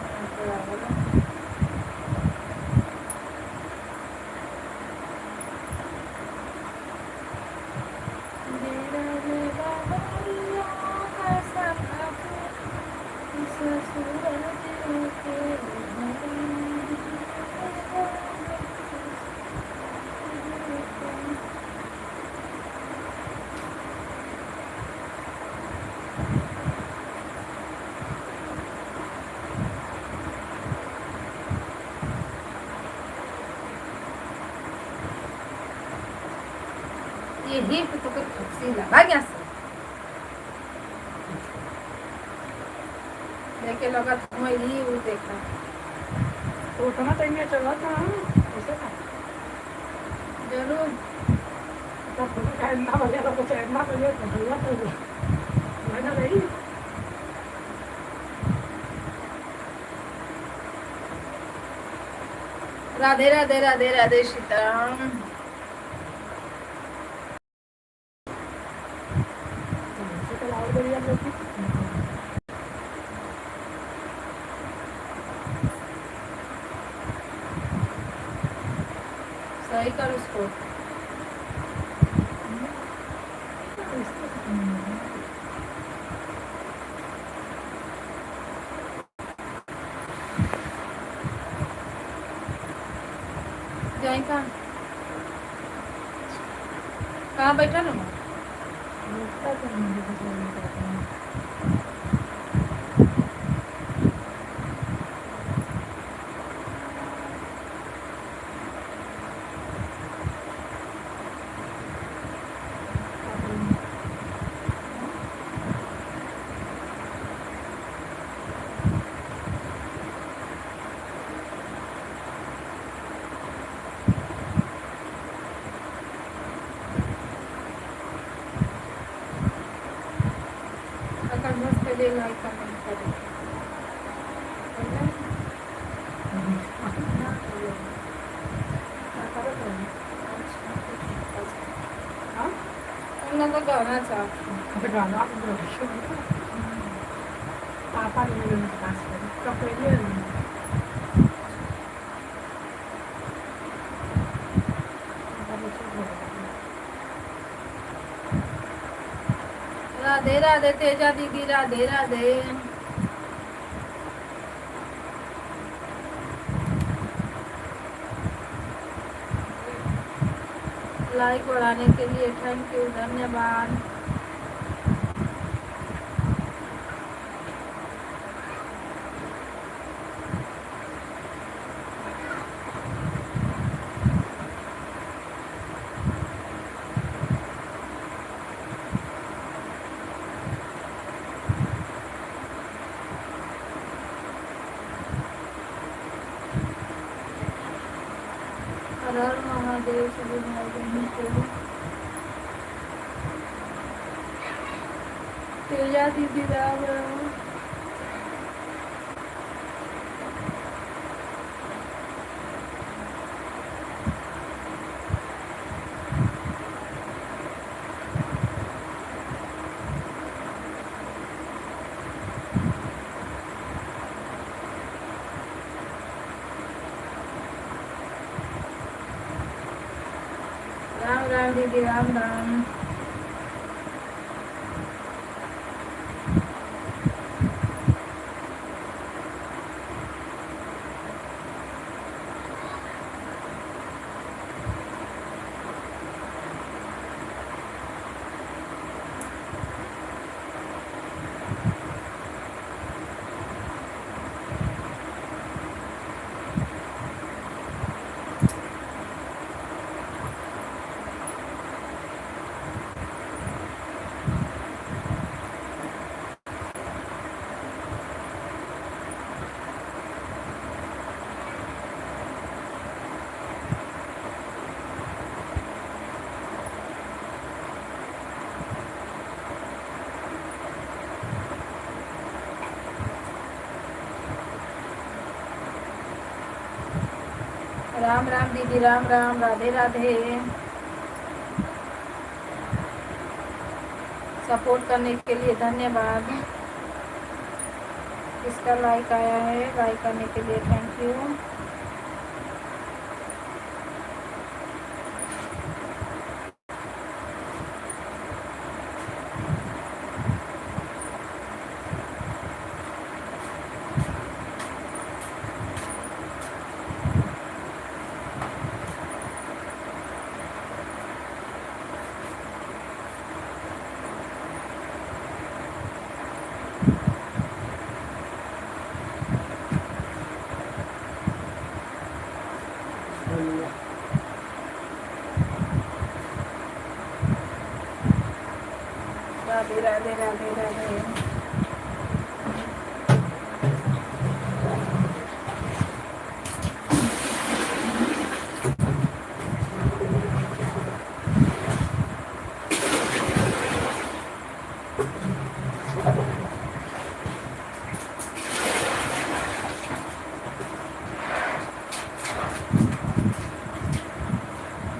ये हिप तो कुछ खुशी लगा गया से देखे लगा तुम ही वो देखा
तो उतना टाइम में चला था ऐसे था
जरूर
तो कहना बजे तो कुछ कहना बजे तो भैया तो मैंने नहीं
राधे राधे राधे राधे सीताराम। सही कर उसको जाए कहाँ बैठा ना लाइक कमेंट करें तो गाना चाहती
गाना पापा ने कपड़े
राधे राधे तेजा दीदी राधे राधे। लाइक बढ़ाने के लिए थैंक यू धन्यवाद। हर हर महादेव सभी भाई बहनों को पूजा दीदी राम राम। राम राम दीदी राम राम। राम राम दीदी राम राम। राधे राधे। सपोर्ट करने के लिए धन्यवाद। किसका लाइक आया है, लाइक करने के लिए थैंक यू। राधे राधे राधे राधे।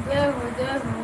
जय हो जय हो।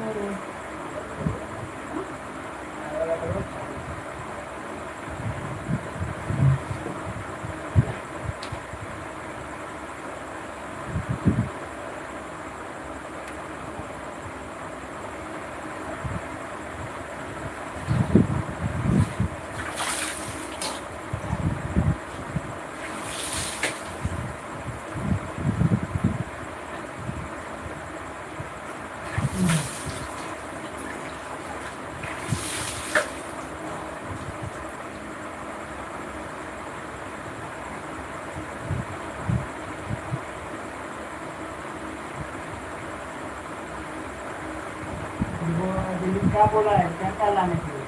दिल्ली क्या बोला है, क्या क्या लाने के लिए?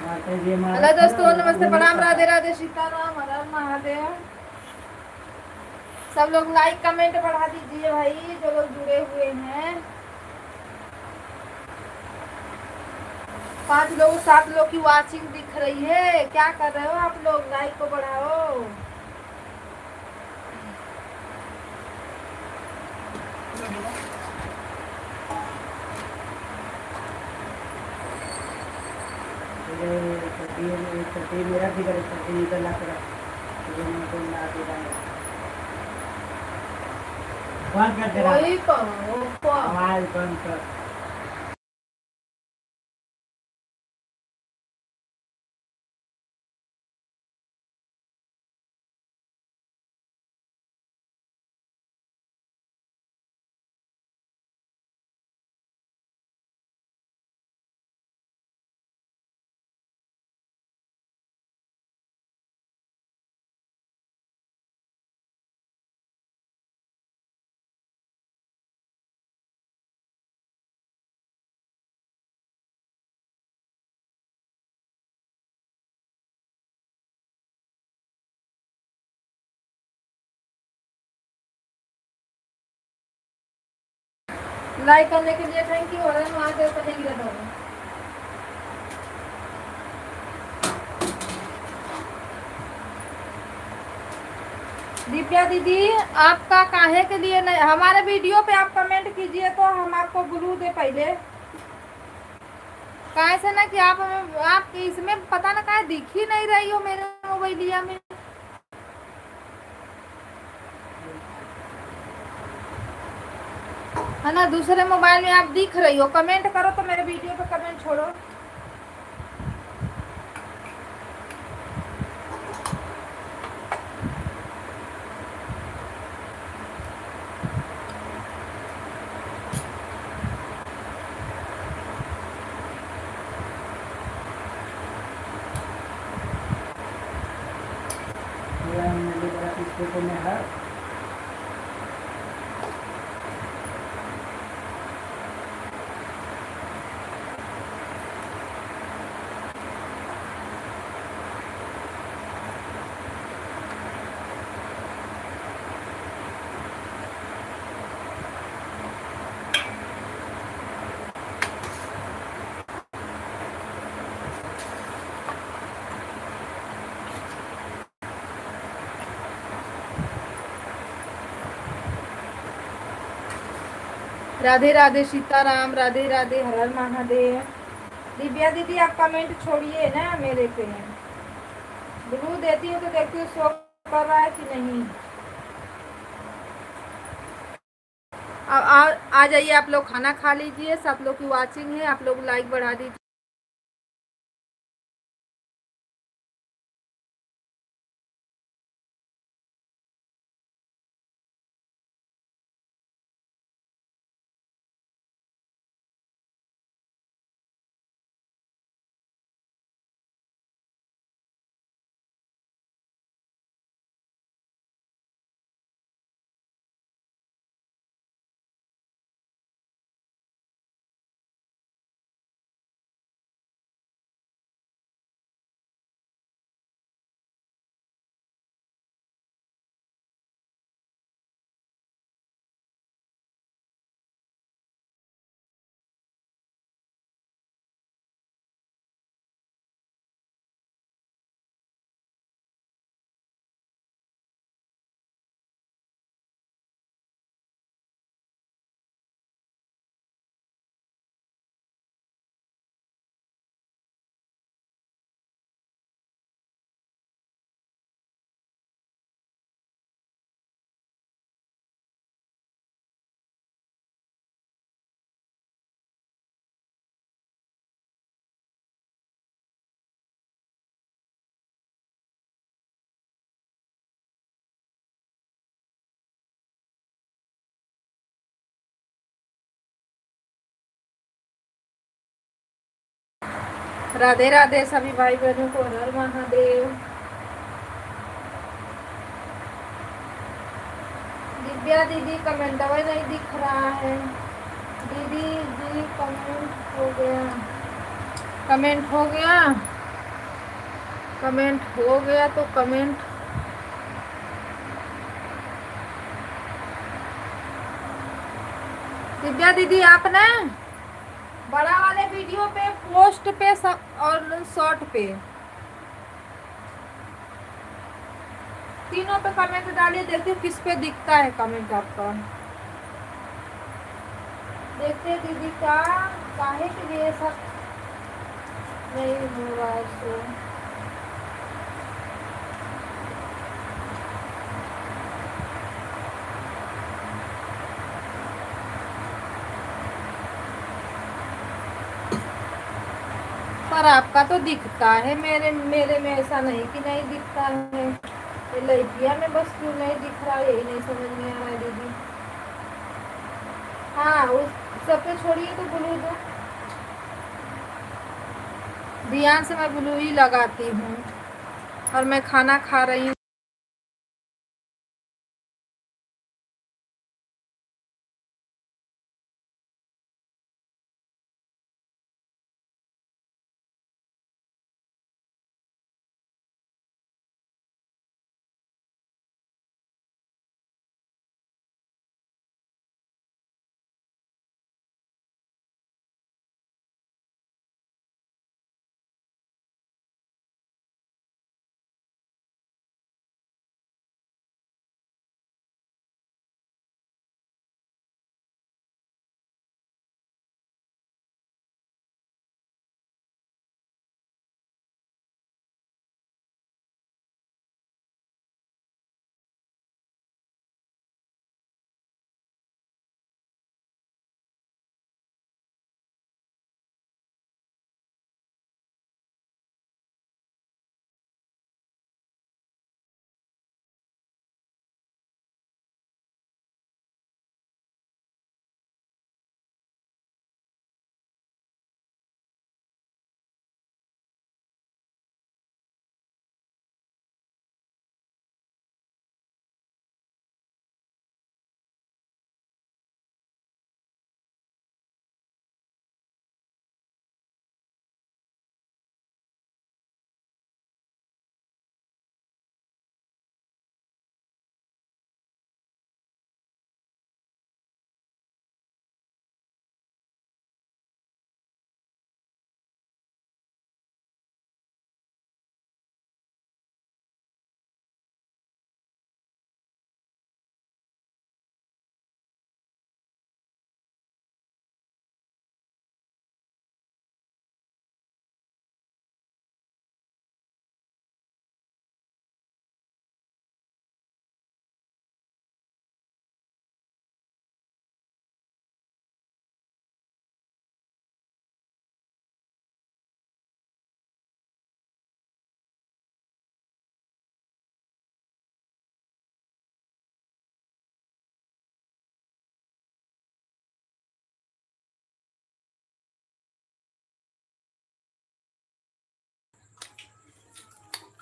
हेलो दोस्तों, नमस्ते, प्रणाम, राधे राधे, सीताराम, हर हर महादेव। सब लोग लाइक कमेंट बढ़ा दीजिए भाई, जो लोग जुड़े हुए हैं। 5 लोग 7 लोग की वाचिंग दिख रही है। क्या कर रहे हो आप लोग? लाइक को बढ़ाओ।
मेरा भी करे निकल ला कर बंद कर तेरा
वही करो।
आवाज बंद कर।
लाइक करने के लिए थैंक यू। हर हर महादेव कहेंगे तो दिव्या दीदी, आपका काहे के लिए नहीं? हमारे वीडियो पे आप कमेंट कीजिए तो हम आपको ग्लू दे पहले। काहे से ना कि आप इसमें पता ना काहे दिख ही नहीं रही हो मेरे मोबाइलिया में। है ना, दूसरे मोबाइल में आप दिख रही हो। कमेंट करो तो मेरे वीडियो पे कमेंट छोड़ो।
में है
राधे राधे, सीताराम, राधे राधे, हर हर महादेव। दिव्या दीदी, आप कमेंट छोड़िए ना मेरे पे। ब्लू देती हूँ तो देखती हूँ शो कर रहा है कि नहीं। अब आ जाइए आप लोग, खाना खा लीजिए। 7 लोग की वाचिंग है, आप लोग लाइक बढ़ा दीजिए। राधे राधे सभी भाई बहनों को, हर हर महादेव। दिव्या दीदी, कमेंट दवाई नहीं दिख रहा है। दीदी जी कमेंट हो गया, कमेंट हो गया। कमेंट हो गया तो कमेंट। दिव्या दीदी आप ना बड़ा वाले वीडियो पे, पोस्ट पे और शॉर्ट पे तीनों पे कमेंट डालिए, देखते किस पे दिखता है कमेंट आपका। देखते दीदी का काहे के लिए सब नहीं हो रहा है शो। पर आपका तो दिखता है, मेरे मेरे में ऐसा नहीं कि नहीं दिखता है। ये लड़कियां में बस क्यों नहीं दिख रहा, यही नहीं समझ में आ रहा है दीदी। हाँ उस सब पे छोड़िए तो ब्लू दो, ध्यान से मैं ब्लू ही लगाती हूँ। और मैं खाना खा रही हूँ।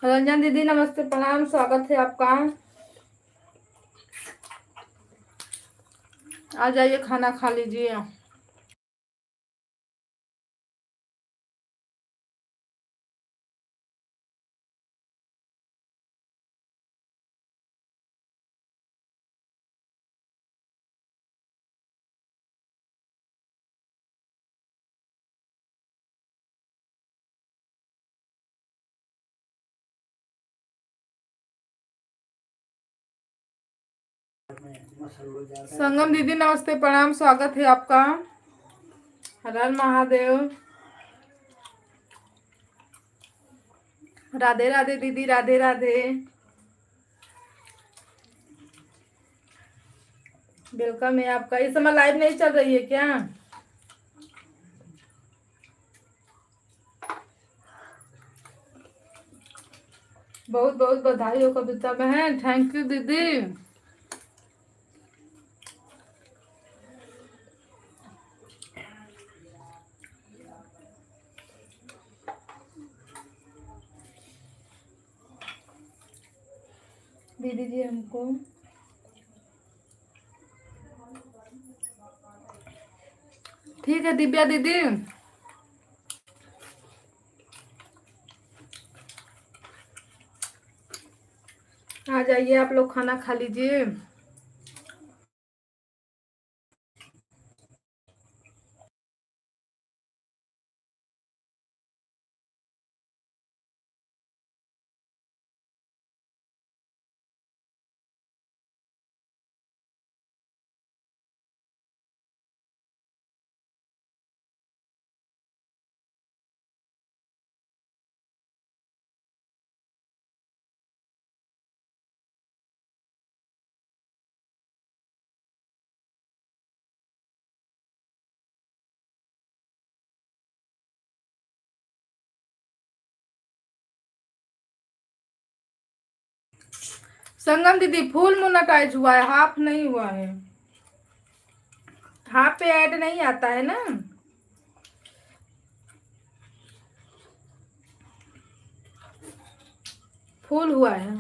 रंजन दीदी नमस्ते प्रणाम, स्वागत है आपका। आ जाइए खाना खा लीजिए। संगम दीदी नमस्ते प्रणाम, स्वागत है आपका। हर हर महादेव। राधे राधे दीदी, राधे राधे। वेलकम है आपका। इस समय लाइव नहीं चल रही है क्या? बहुत बहुत बधाई हो कविता बहन, थैंक यू दीदी। दीदी जी हमको ठीक है दिव्या दीदी। आ जाइए आप लोग, खाना खा लीजिए। संगम दीदी फुल मोनेटाइज हुआ है, हाफ नहीं हुआ है। हाफ पे ऐड नहीं आता है ना। फुल हुआ है।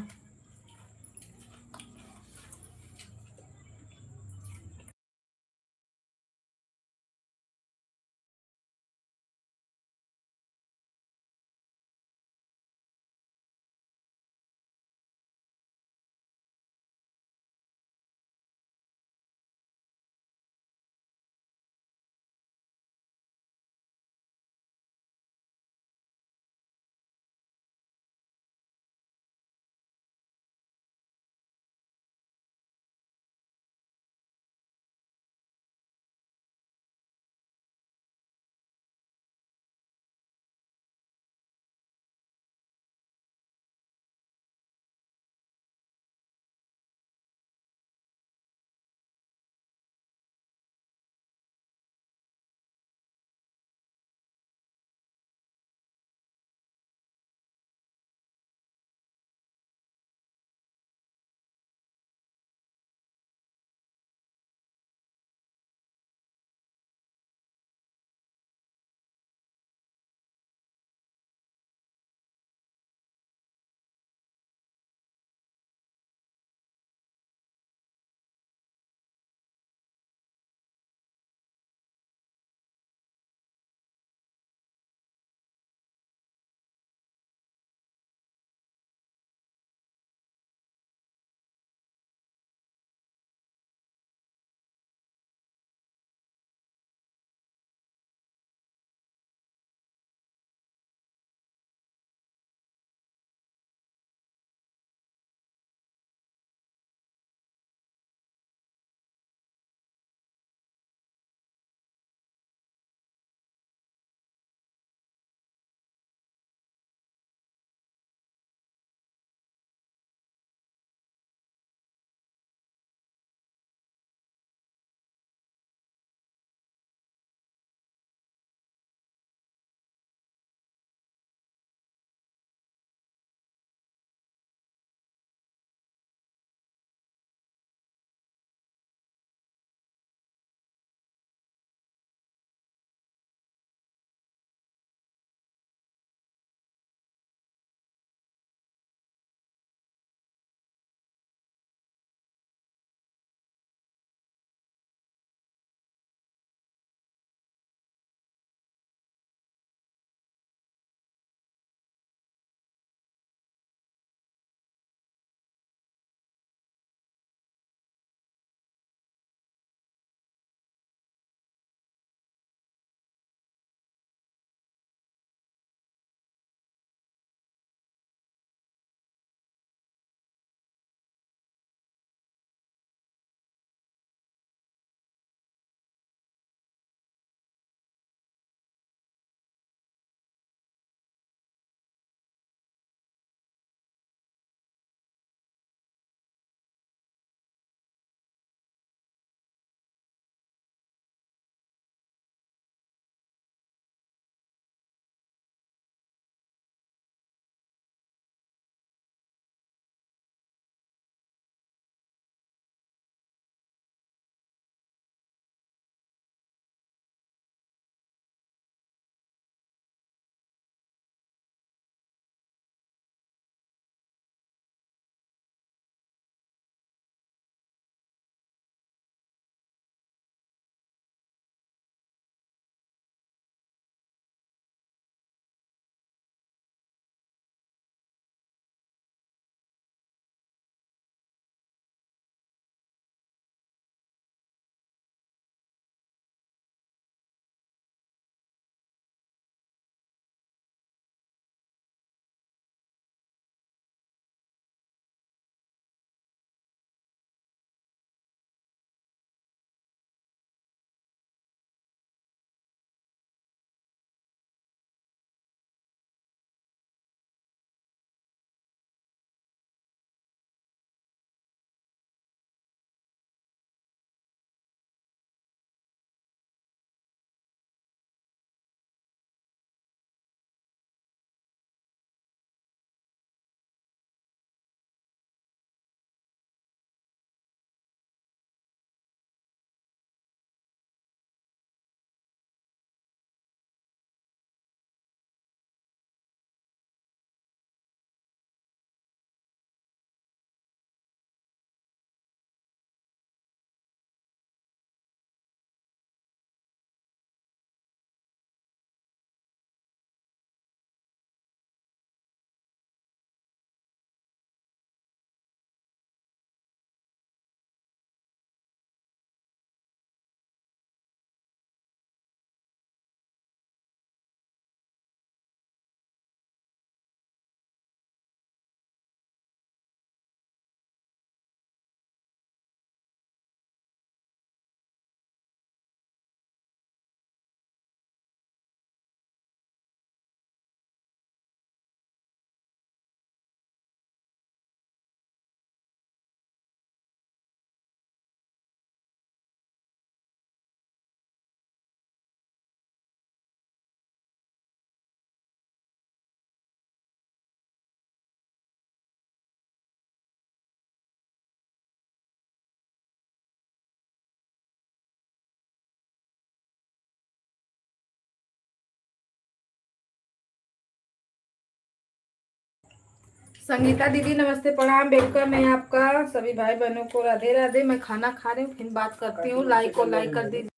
संगीता दीदी नमस्ते प्रणाम, वेलकम है आपका। सभी भाई बहनों को राधे राधे। मैं खाना खा रही हूँ, फिर बात करती हूँ। लाइक को लाइक कर दीजिए।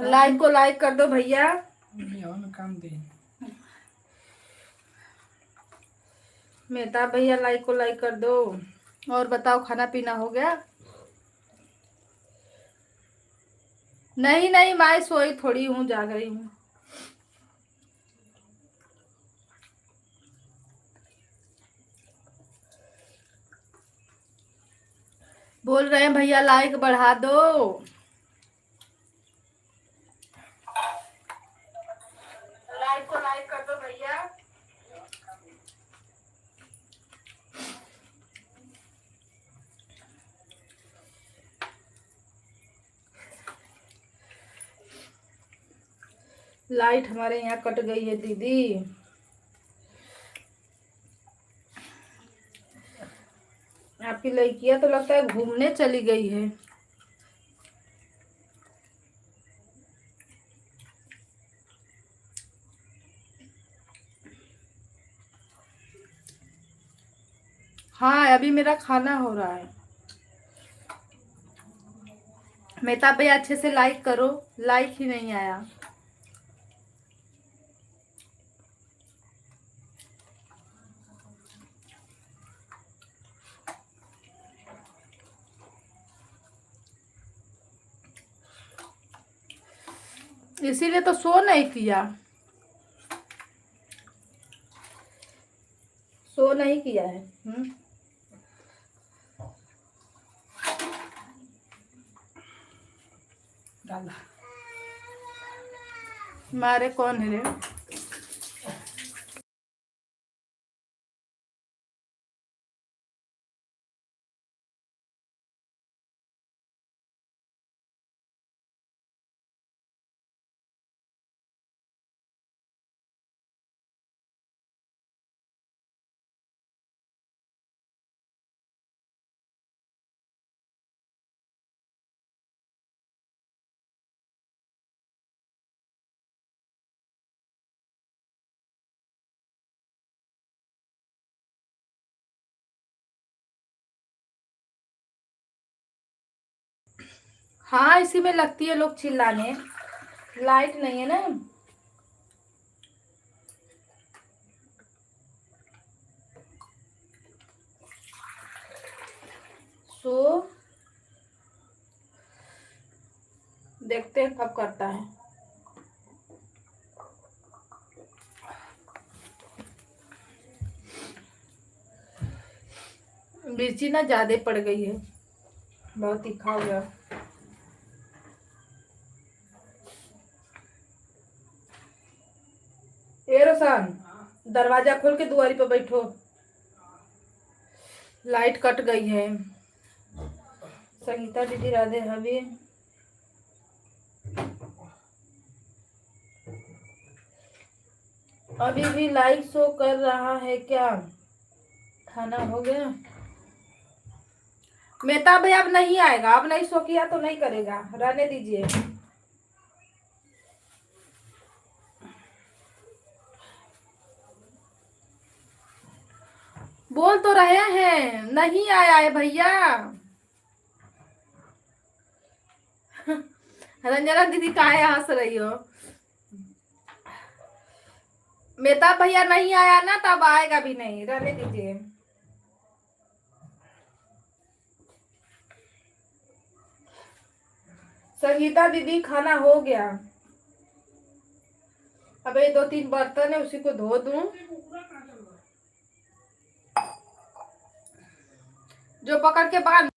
लाइक को लाइक कर दो भैया।
काम दे
मेहता भैया लाइक को लाइक कर दो। और बताओ, खाना पीना हो गया? नहीं नहीं, मैं सोई थोड़ी हूँ, जाग रही हूँ। बोल रहे हैं भैया लाइक बढ़ा दो। लाइक को लाइक कर दो भैया। लाइट हमारे यहाँ कट गई है दीदी। आपकी लड़कियां तो लगता है घूमने चली गई है। हाँ, अभी मेरा खाना हो रहा है। मेहता भैया अच्छे से लाइक करो, लाइक ही नहीं आया। इसीलिए तो शो नहीं किया, शो नहीं किया है।
डाल।
मारे कौन है रे? हाँ, इसी में लगती है लोग चिल्लाने। लाइट नहीं है ना। सो देखते हैं कब करता है। मिर्ची ना ज्यादा पड़ गई है, बहुत तीखा हो गया। ए रोशन, दरवाजा खोल के दुआरी पे बैठो। लाइट कट गई है। संगीता दीदी राधे हवी। अभी भी लाइव शो कर रहा है क्या? खाना हो गया? मेहता भाई अब नहीं आएगा, अब नहीं शो किया तो नहीं करेगा, रहने दीजिए। बोल तो रहे हैं नहीं आया है भैया। रंजना दीदी काहे हंस रही हो? मेहता भैया नहीं आया ना, तब आएगा भी नहीं, रहने दीजिए। संगीता दीदी खाना हो गया। अब ये 2-3 बर्तन है, उसी को धो दूं। जो पकड़ के बांध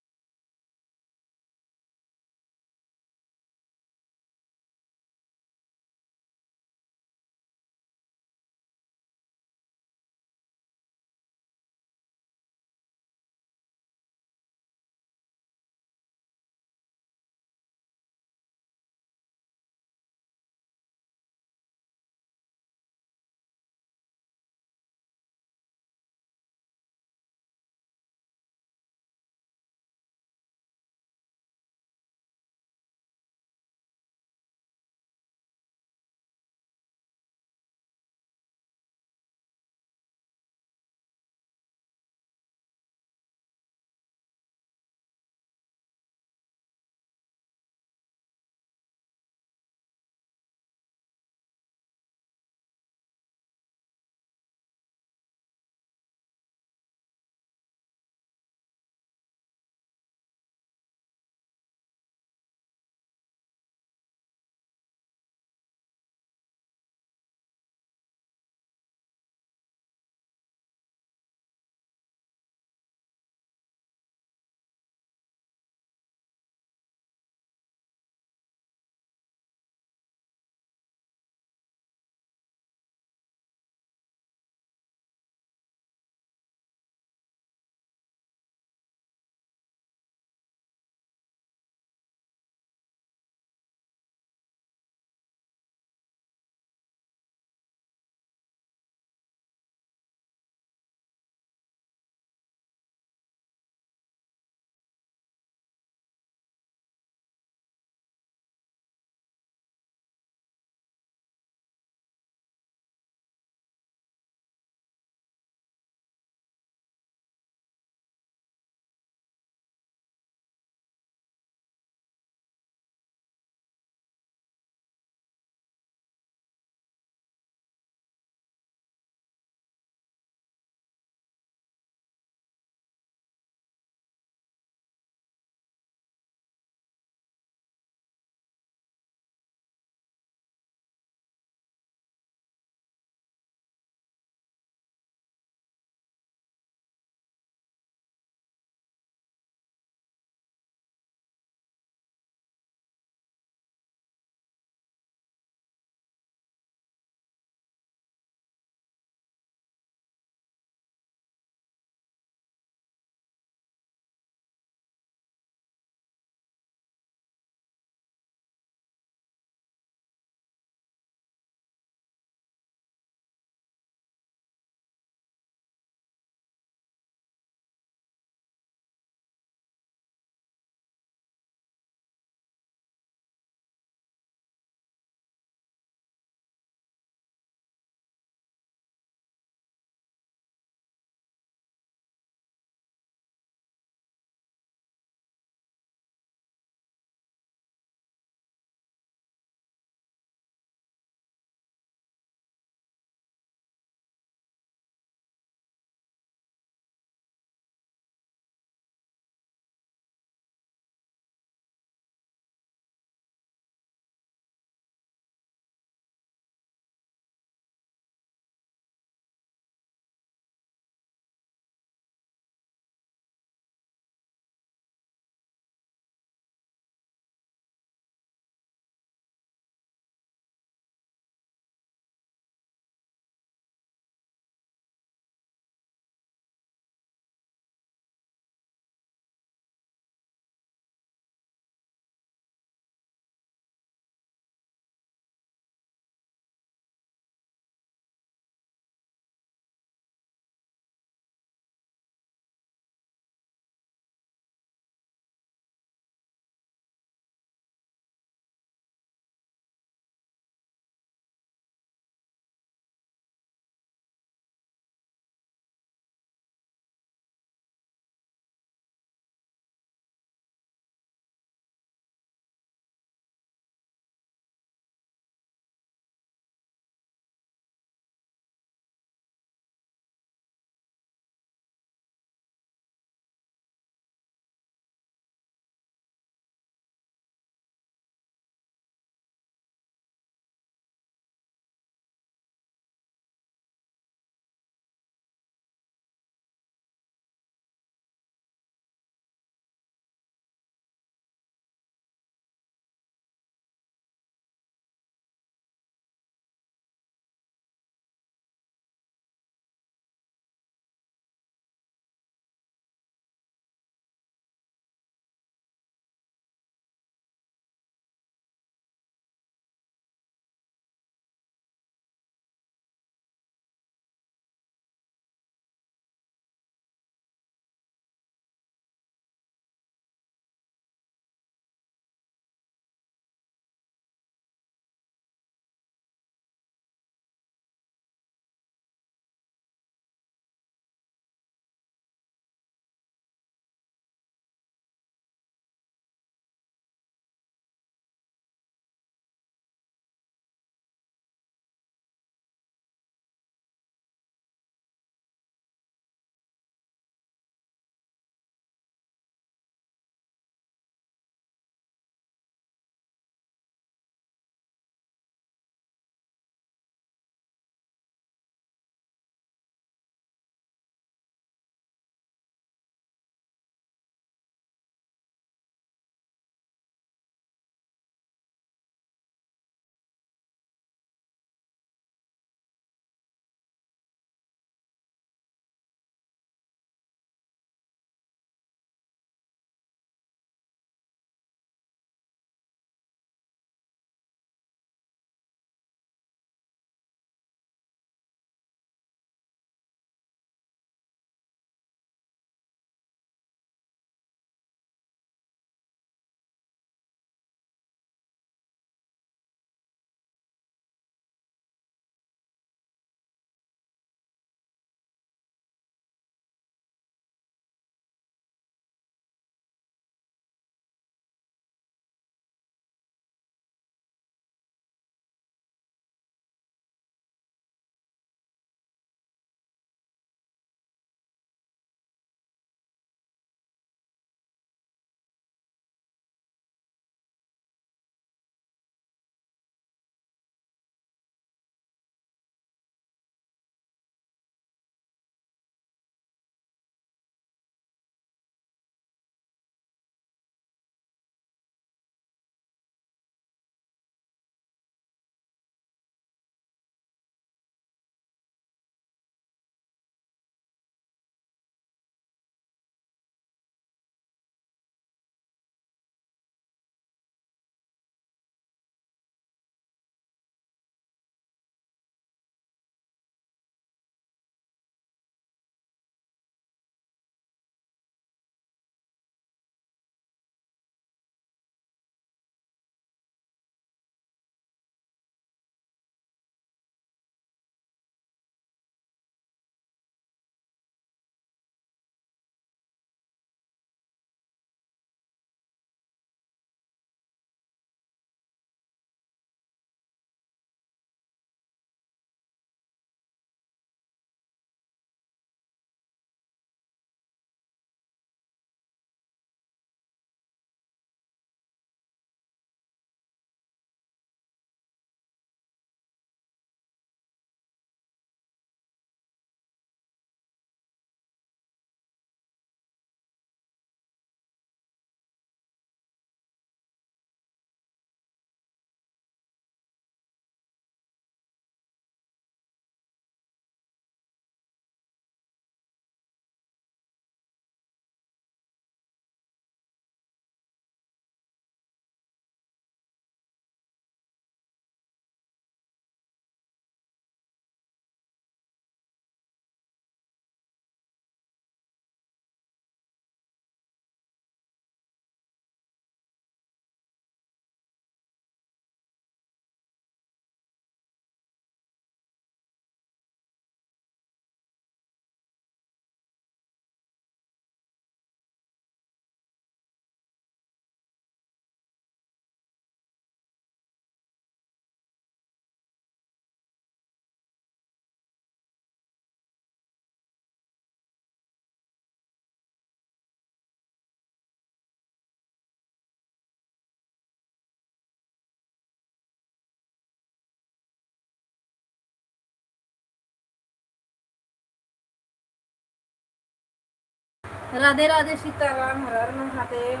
राधे राधे सीताराम, हर हर महादेव।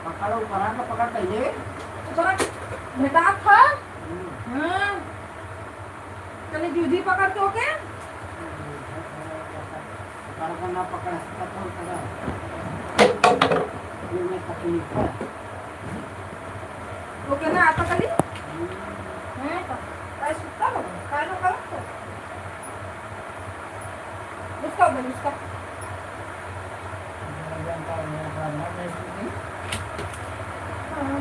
पकड़ो करा का पकड़ पहले
भेटा था। हाँ, चले जूझी पकड़ तो के।
पकड़ को ना पकड़ सकता तो पकड़ ये में तकलीफ है
ओके ना आता कली हैं काय सुत्ता हो काय नो करो तो उसका बन उसका हां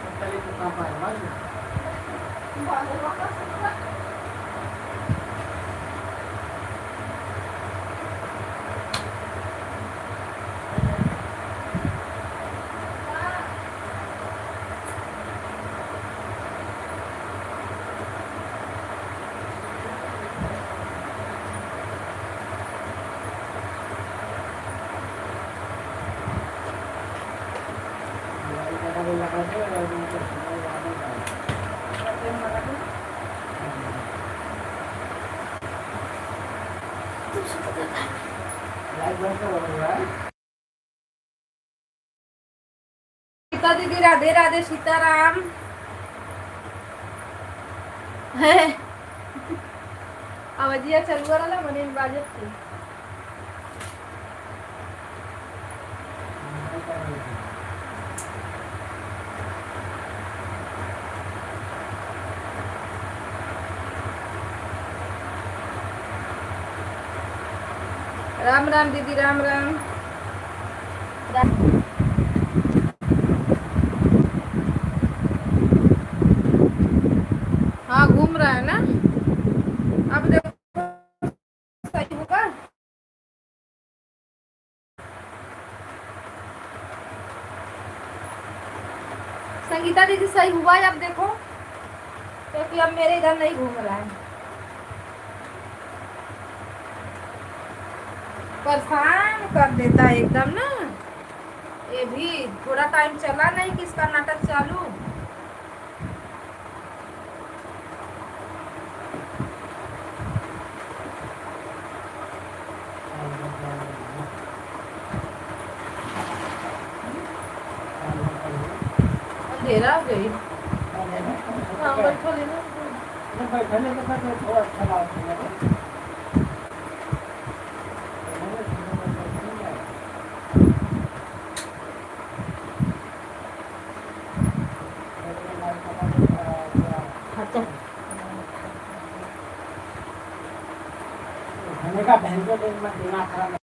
तकलीफ का पाए बाजू
बाहर वापस सीता दीदी राधे राधे सीताराम है आवाजिया चालू करायला म्हणे बाजत ते राम राम दीदी राम राम हाँ घूम रहा है ना अब देखो सही होगा संगीता दीदी सही हुआ है अब देखो क्योंकि अब मेरे इधर नहीं घूम रहा है परेशान कर देता है एकदम ना ये भी थोड़ा टाइम चला नहीं कि इसका नाटक चालू अंधेरा हो गई हाँ बैठो लेना
बैठने के बाद थोड़ा अच्छा लगता है खाने का बहन को दिमाग खराब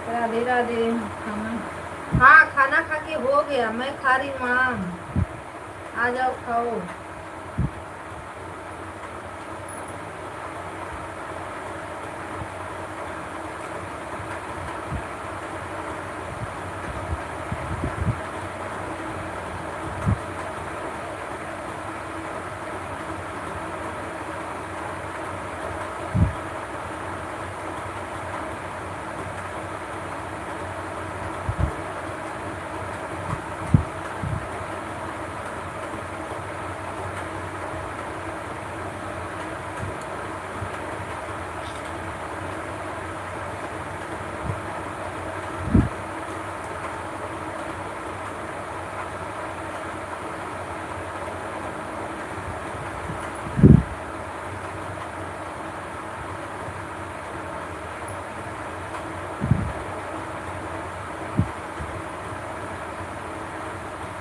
राधे राधे खाना हाँ खाना खा के हो गया मैं खा रही हूँ आम आ जाओ खाओ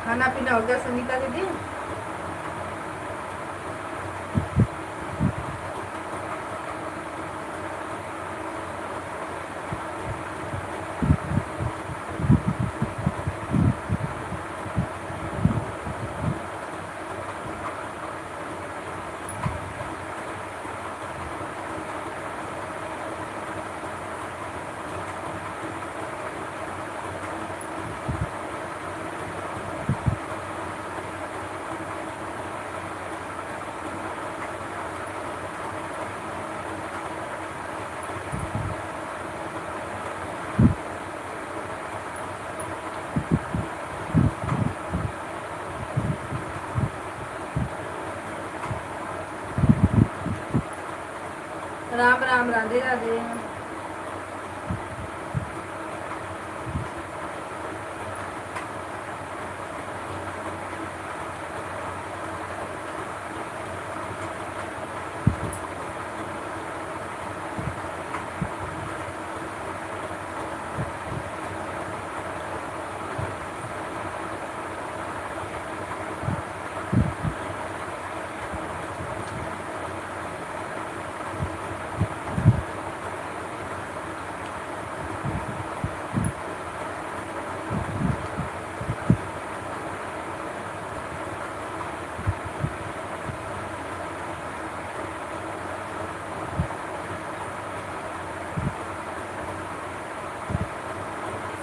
खाना पीना हो गया सुनीता दीदी राम राम, राधे राधे।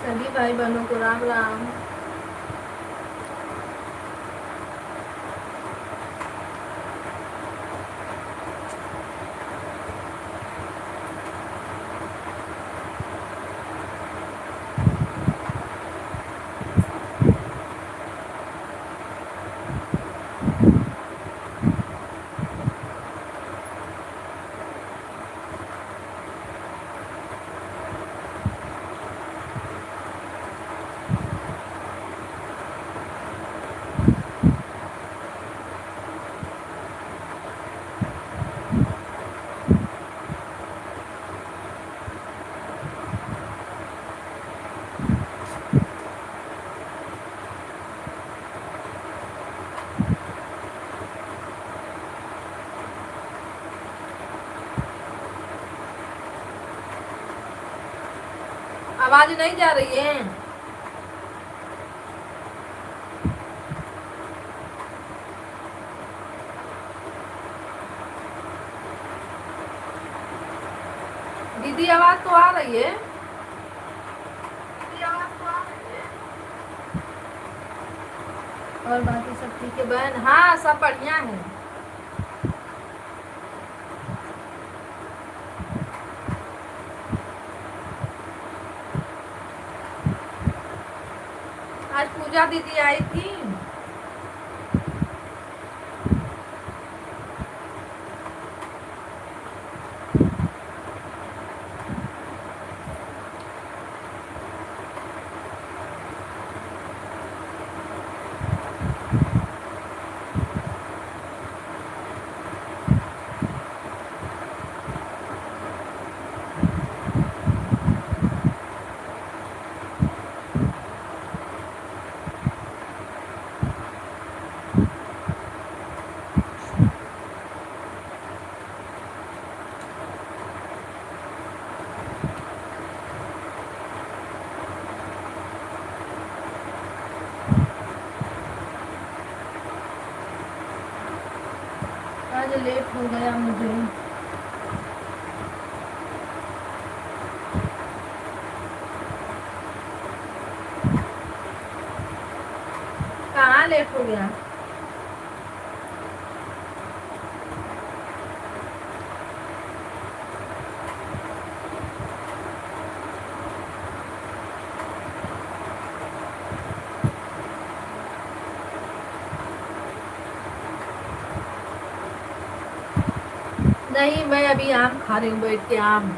सभी भाई बहनों को राम राम। आवाज नहीं जा रही है? दीदी आवाज तो आ रही है। और बाकी सब ठीक है बहन? हाँ सब बढ़िया है। आज पूजा दीदी आई थी। आज लेट हो गया मुझे। कहाँ लेट हो गया? नहीं, मैं अभी आम खा रही हूँ बैठ के। आम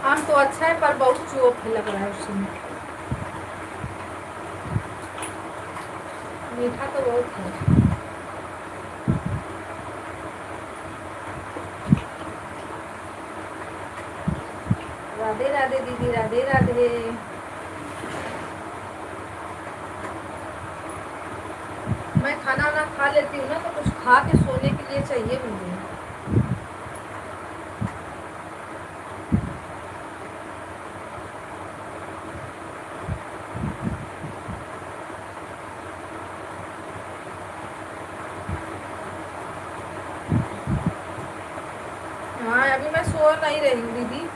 आम तो अच्छा है पर बहुत चोप लग रहा है उसमें। मीठा तो बहुत है। राधे राधे दीदी, राधे राधे। मैं खाना वाना खा लेती हूँ ना, तो कुछ खा के सोने के लिए चाहिए मुझे। हाँ अभी मैं सो नहीं रही हूँ दीदी।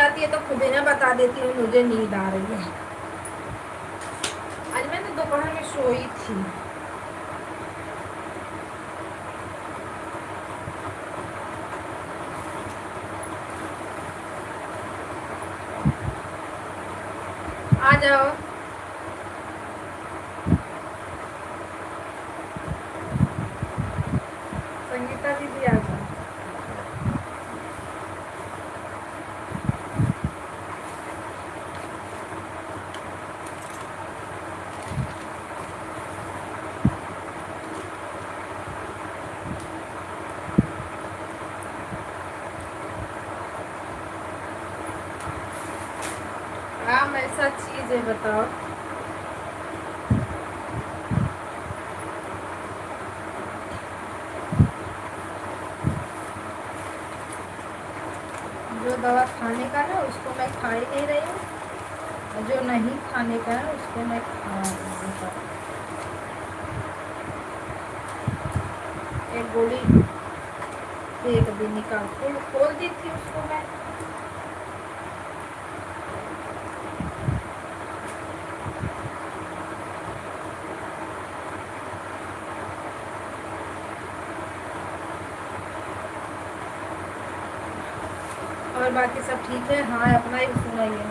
जाती है तो खुद ही ना बता देती हूँ मुझे नींद आ रही है। आज मैं तो दोपहर में सोई थी। आ जाओ संगीता दीदी, आ जाओ। काम ऐसा चीज है, बताओ। जो दवा खाने का है उसको मैं खा ही नहीं रही हूँ, और जो नहीं खाने का है उसको मैं खा रही हूँ। एक गोली एक दिन निकाल के खोल दी थी उसको मैं। और बाकी सब ठीक है? हाँ, अपना ही सुनाइए।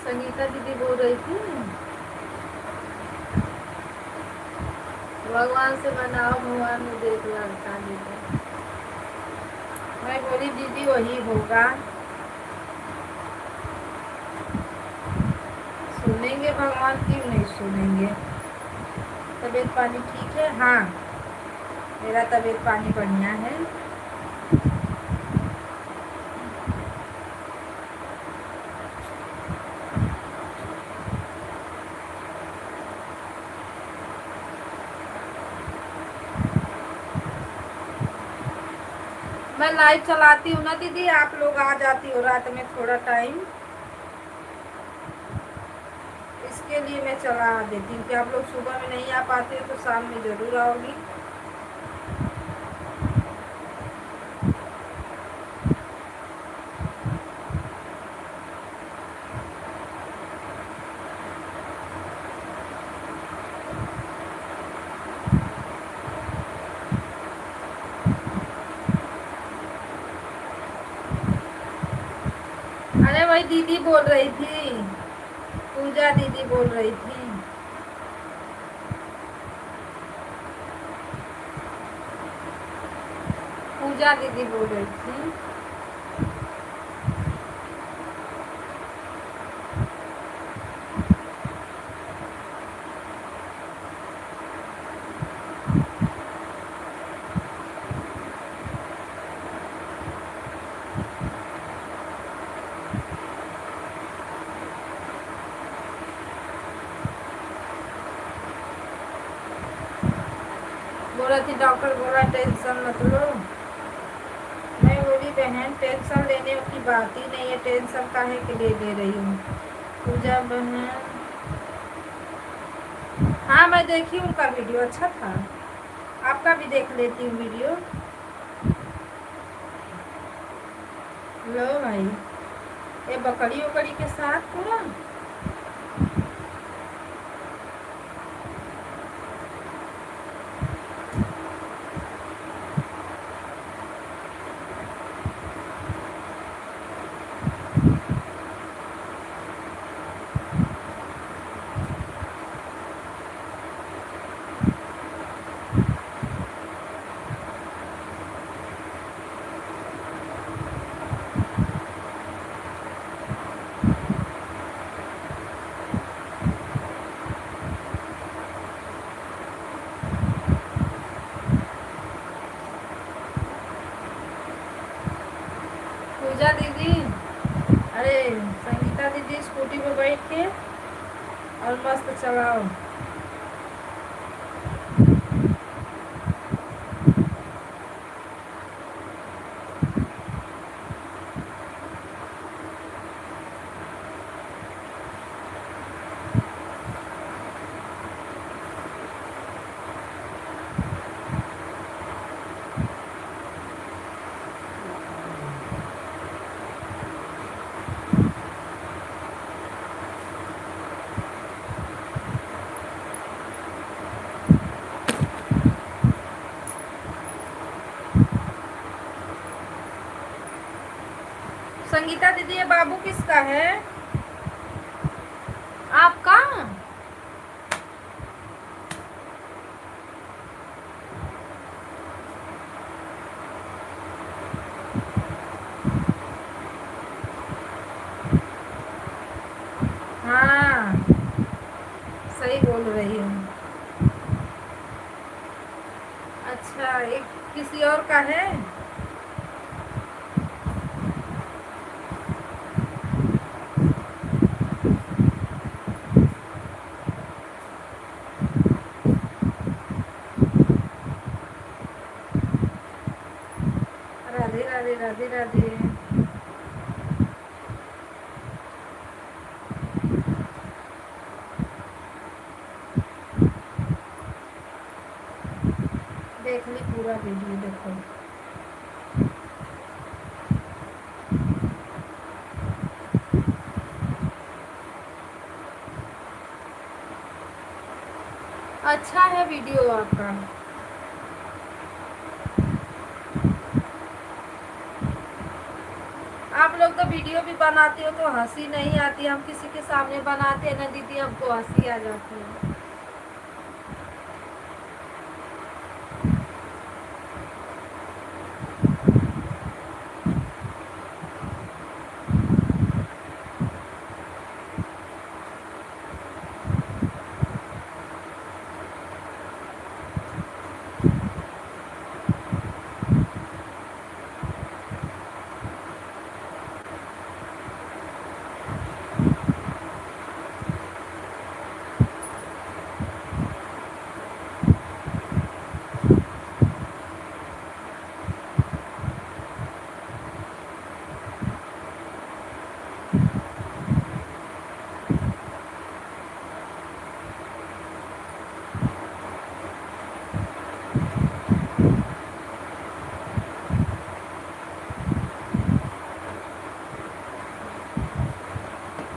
संगीता दीदी बोल रही थी भगवान से मनाओ, भगवान में देख लड़का दीदी। मैं बोली दीदी वही होगा। सुनेंगे भगवान, क्यों नहीं सुनेंगे। तबीयत पानी ठीक है? हाँ, मेरा तबीयत पानी बढ़िया है। मैं लाइव चलाती हूँ ना दीदी, आप लोग आ जाती हो रात में थोड़ा टाइम, इसके लिए मैं चला देती हूँ कि आप लोग सुबह में नहीं आ पाते हो तो शाम में ज़रूर आओगी। अरे वही दीदी बोल रही थी, पूजा दीदी बोल रही थी। पूजा दीदी बोल रही थी। बोला थी डॉक्टर बोला टेंशन मत लो। मैं बोली बहन टेंशन लेने की बात ही नहीं है, टेंशन काहे के लिए ले रही हूँ। पूजा बहन, हाँ मैं देखी उनका वीडियो, अच्छा था। आपका भी देख लेती हूँ वीडियो। लो भाई, ये बकरी उकड़ी के साथ पूरा पूजा दीदी, अरे संगीता दीदी स्कूटी पे बैठ के और मस्त चलाओ। संगीता दीदी ये बाबू किसका है? आपका? हाँ सही बोल रही हूँ। अच्छा, एक किसी और का है? राधे राधे राधे राधे। देख ली पूरा वीडियो, देखो। अच्छा है वीडियो आपका। आप लोग तो वीडियो भी बनाते हो तो हंसी नहीं आती, हम किसी के सामने बनाते हैं ना दीदी, हमको हंसी आ जाती है।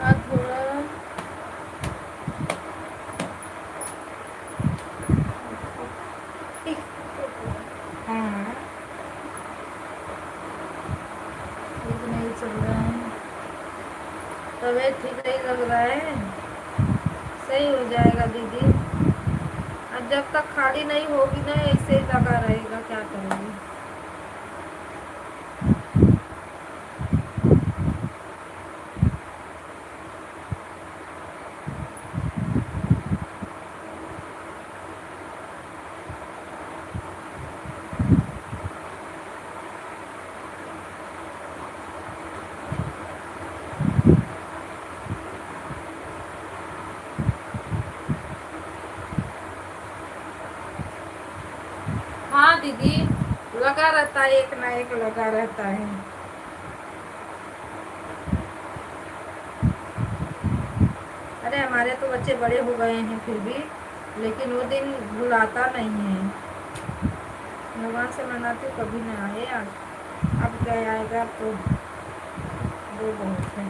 और थोड़ा हाँ, ठीक नहीं चल रहा है, तबीयत ठीक नहीं लग रहा है। सही हो जाएगा दीदी। अब जब तक खाली नहीं होगी ना ऐसे ही लगा रहेगा, क्या करेंगे। हाँ दीदी, लगा रहता है, एक ना एक लगा रहता है। अरे हमारे तो बच्चे बड़े हो गए हैं फिर भी, लेकिन वो दिन भुलाता नहीं है। भगवान से मनाते कभी ना आए, अब क्या आएगा, अब तो वो बहुत है।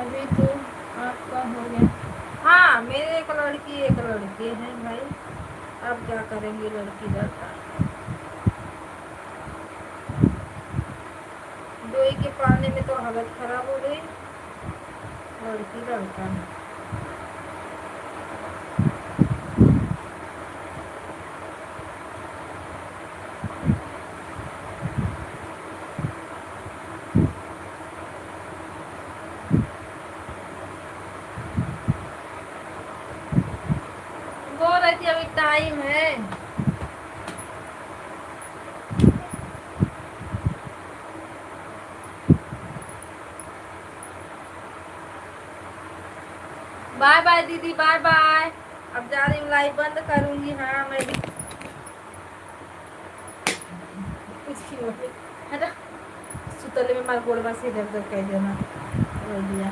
अभी तो आपका हो गया। हाँ, मेरे एक लड़की एक लड़के हैं भाई। अब क्या करेंगे लड़की लड़का। दोई के पालने में तो हालत खराब हो गई, लड़की लड़का। बोल रही थी अभी टाइम है। बाय बाय दीदी, बाय बाय। अब जा रही हूँ, लाइव बंद करूंगी। हाँ मैं भी है ना, सुतले में मार गोड़वा से इधर उधर कह देना बोल दिया।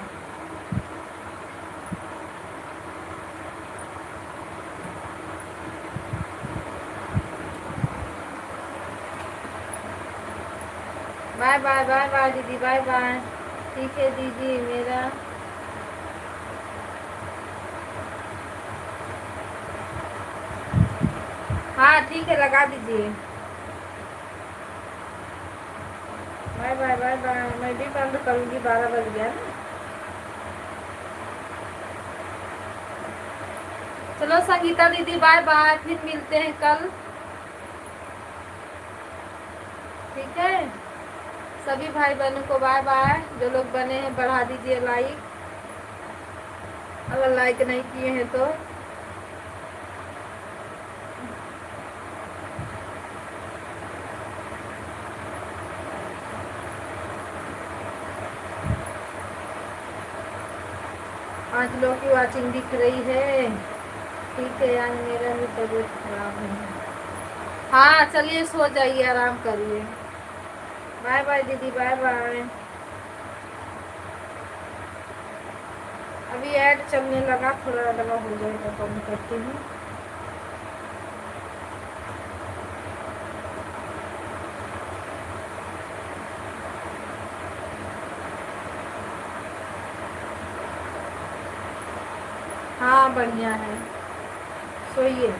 बाय बाय बाय बाय दीदी, बाय बाय। ठीक है दीदी मेरा। हाँ ठीक है, लगा दीजिए। Bye bye bye bye. मैं भी बंद करूंगी, 12 बज गया ना। चलो संगीता दीदी बाय बाय, फिर मिलते हैं कल। ठीक है, सभी भाई बहनों को बाय बाय। जो लोग बने हैं बढ़ा दीजिए लाइक, अगर लाइक नहीं किए हैं तो। आज लोग की वाचिंग दिख रही है। ठीक है, आज मेरा भी तबीयत खराब है। हाँ चलिए, सो जाइए, आराम करिए। बाय बाय दीदी, बाय बाय। अभी ऐड चलने लगा, थोड़ा लगा हो जाएगा तो मैं करती हूँ। हाँ बढ़िया है, सोइए।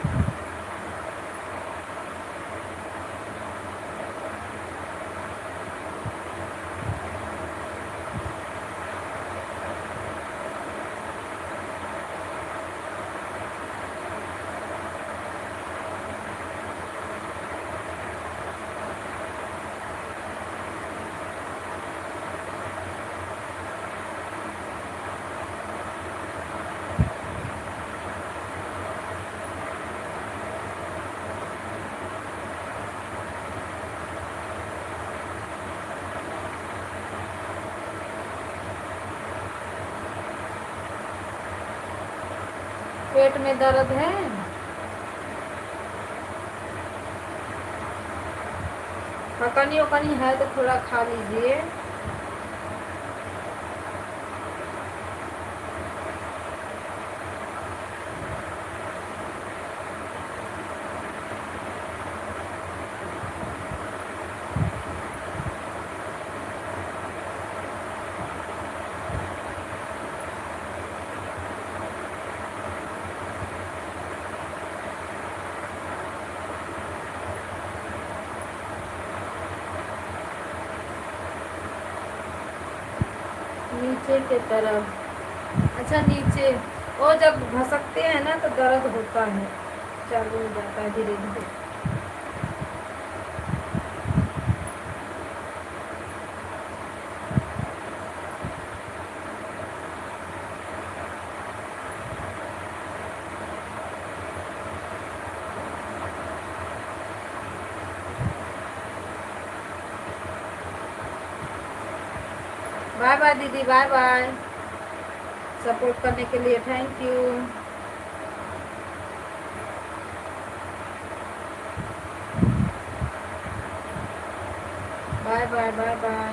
पेट में दर्द है? पकनी वकनी है तो थोड़ा खा लीजिए। नीचे के तरफ, अच्छा नीचे। वो जब घसकते हैं ना तो दर्द होता है, चालू हो जाता है धीरे धीरे। बाय बाय दीदी, बाय बाय। सपोर्ट करने के लिए thank you. Bye bye bye bye.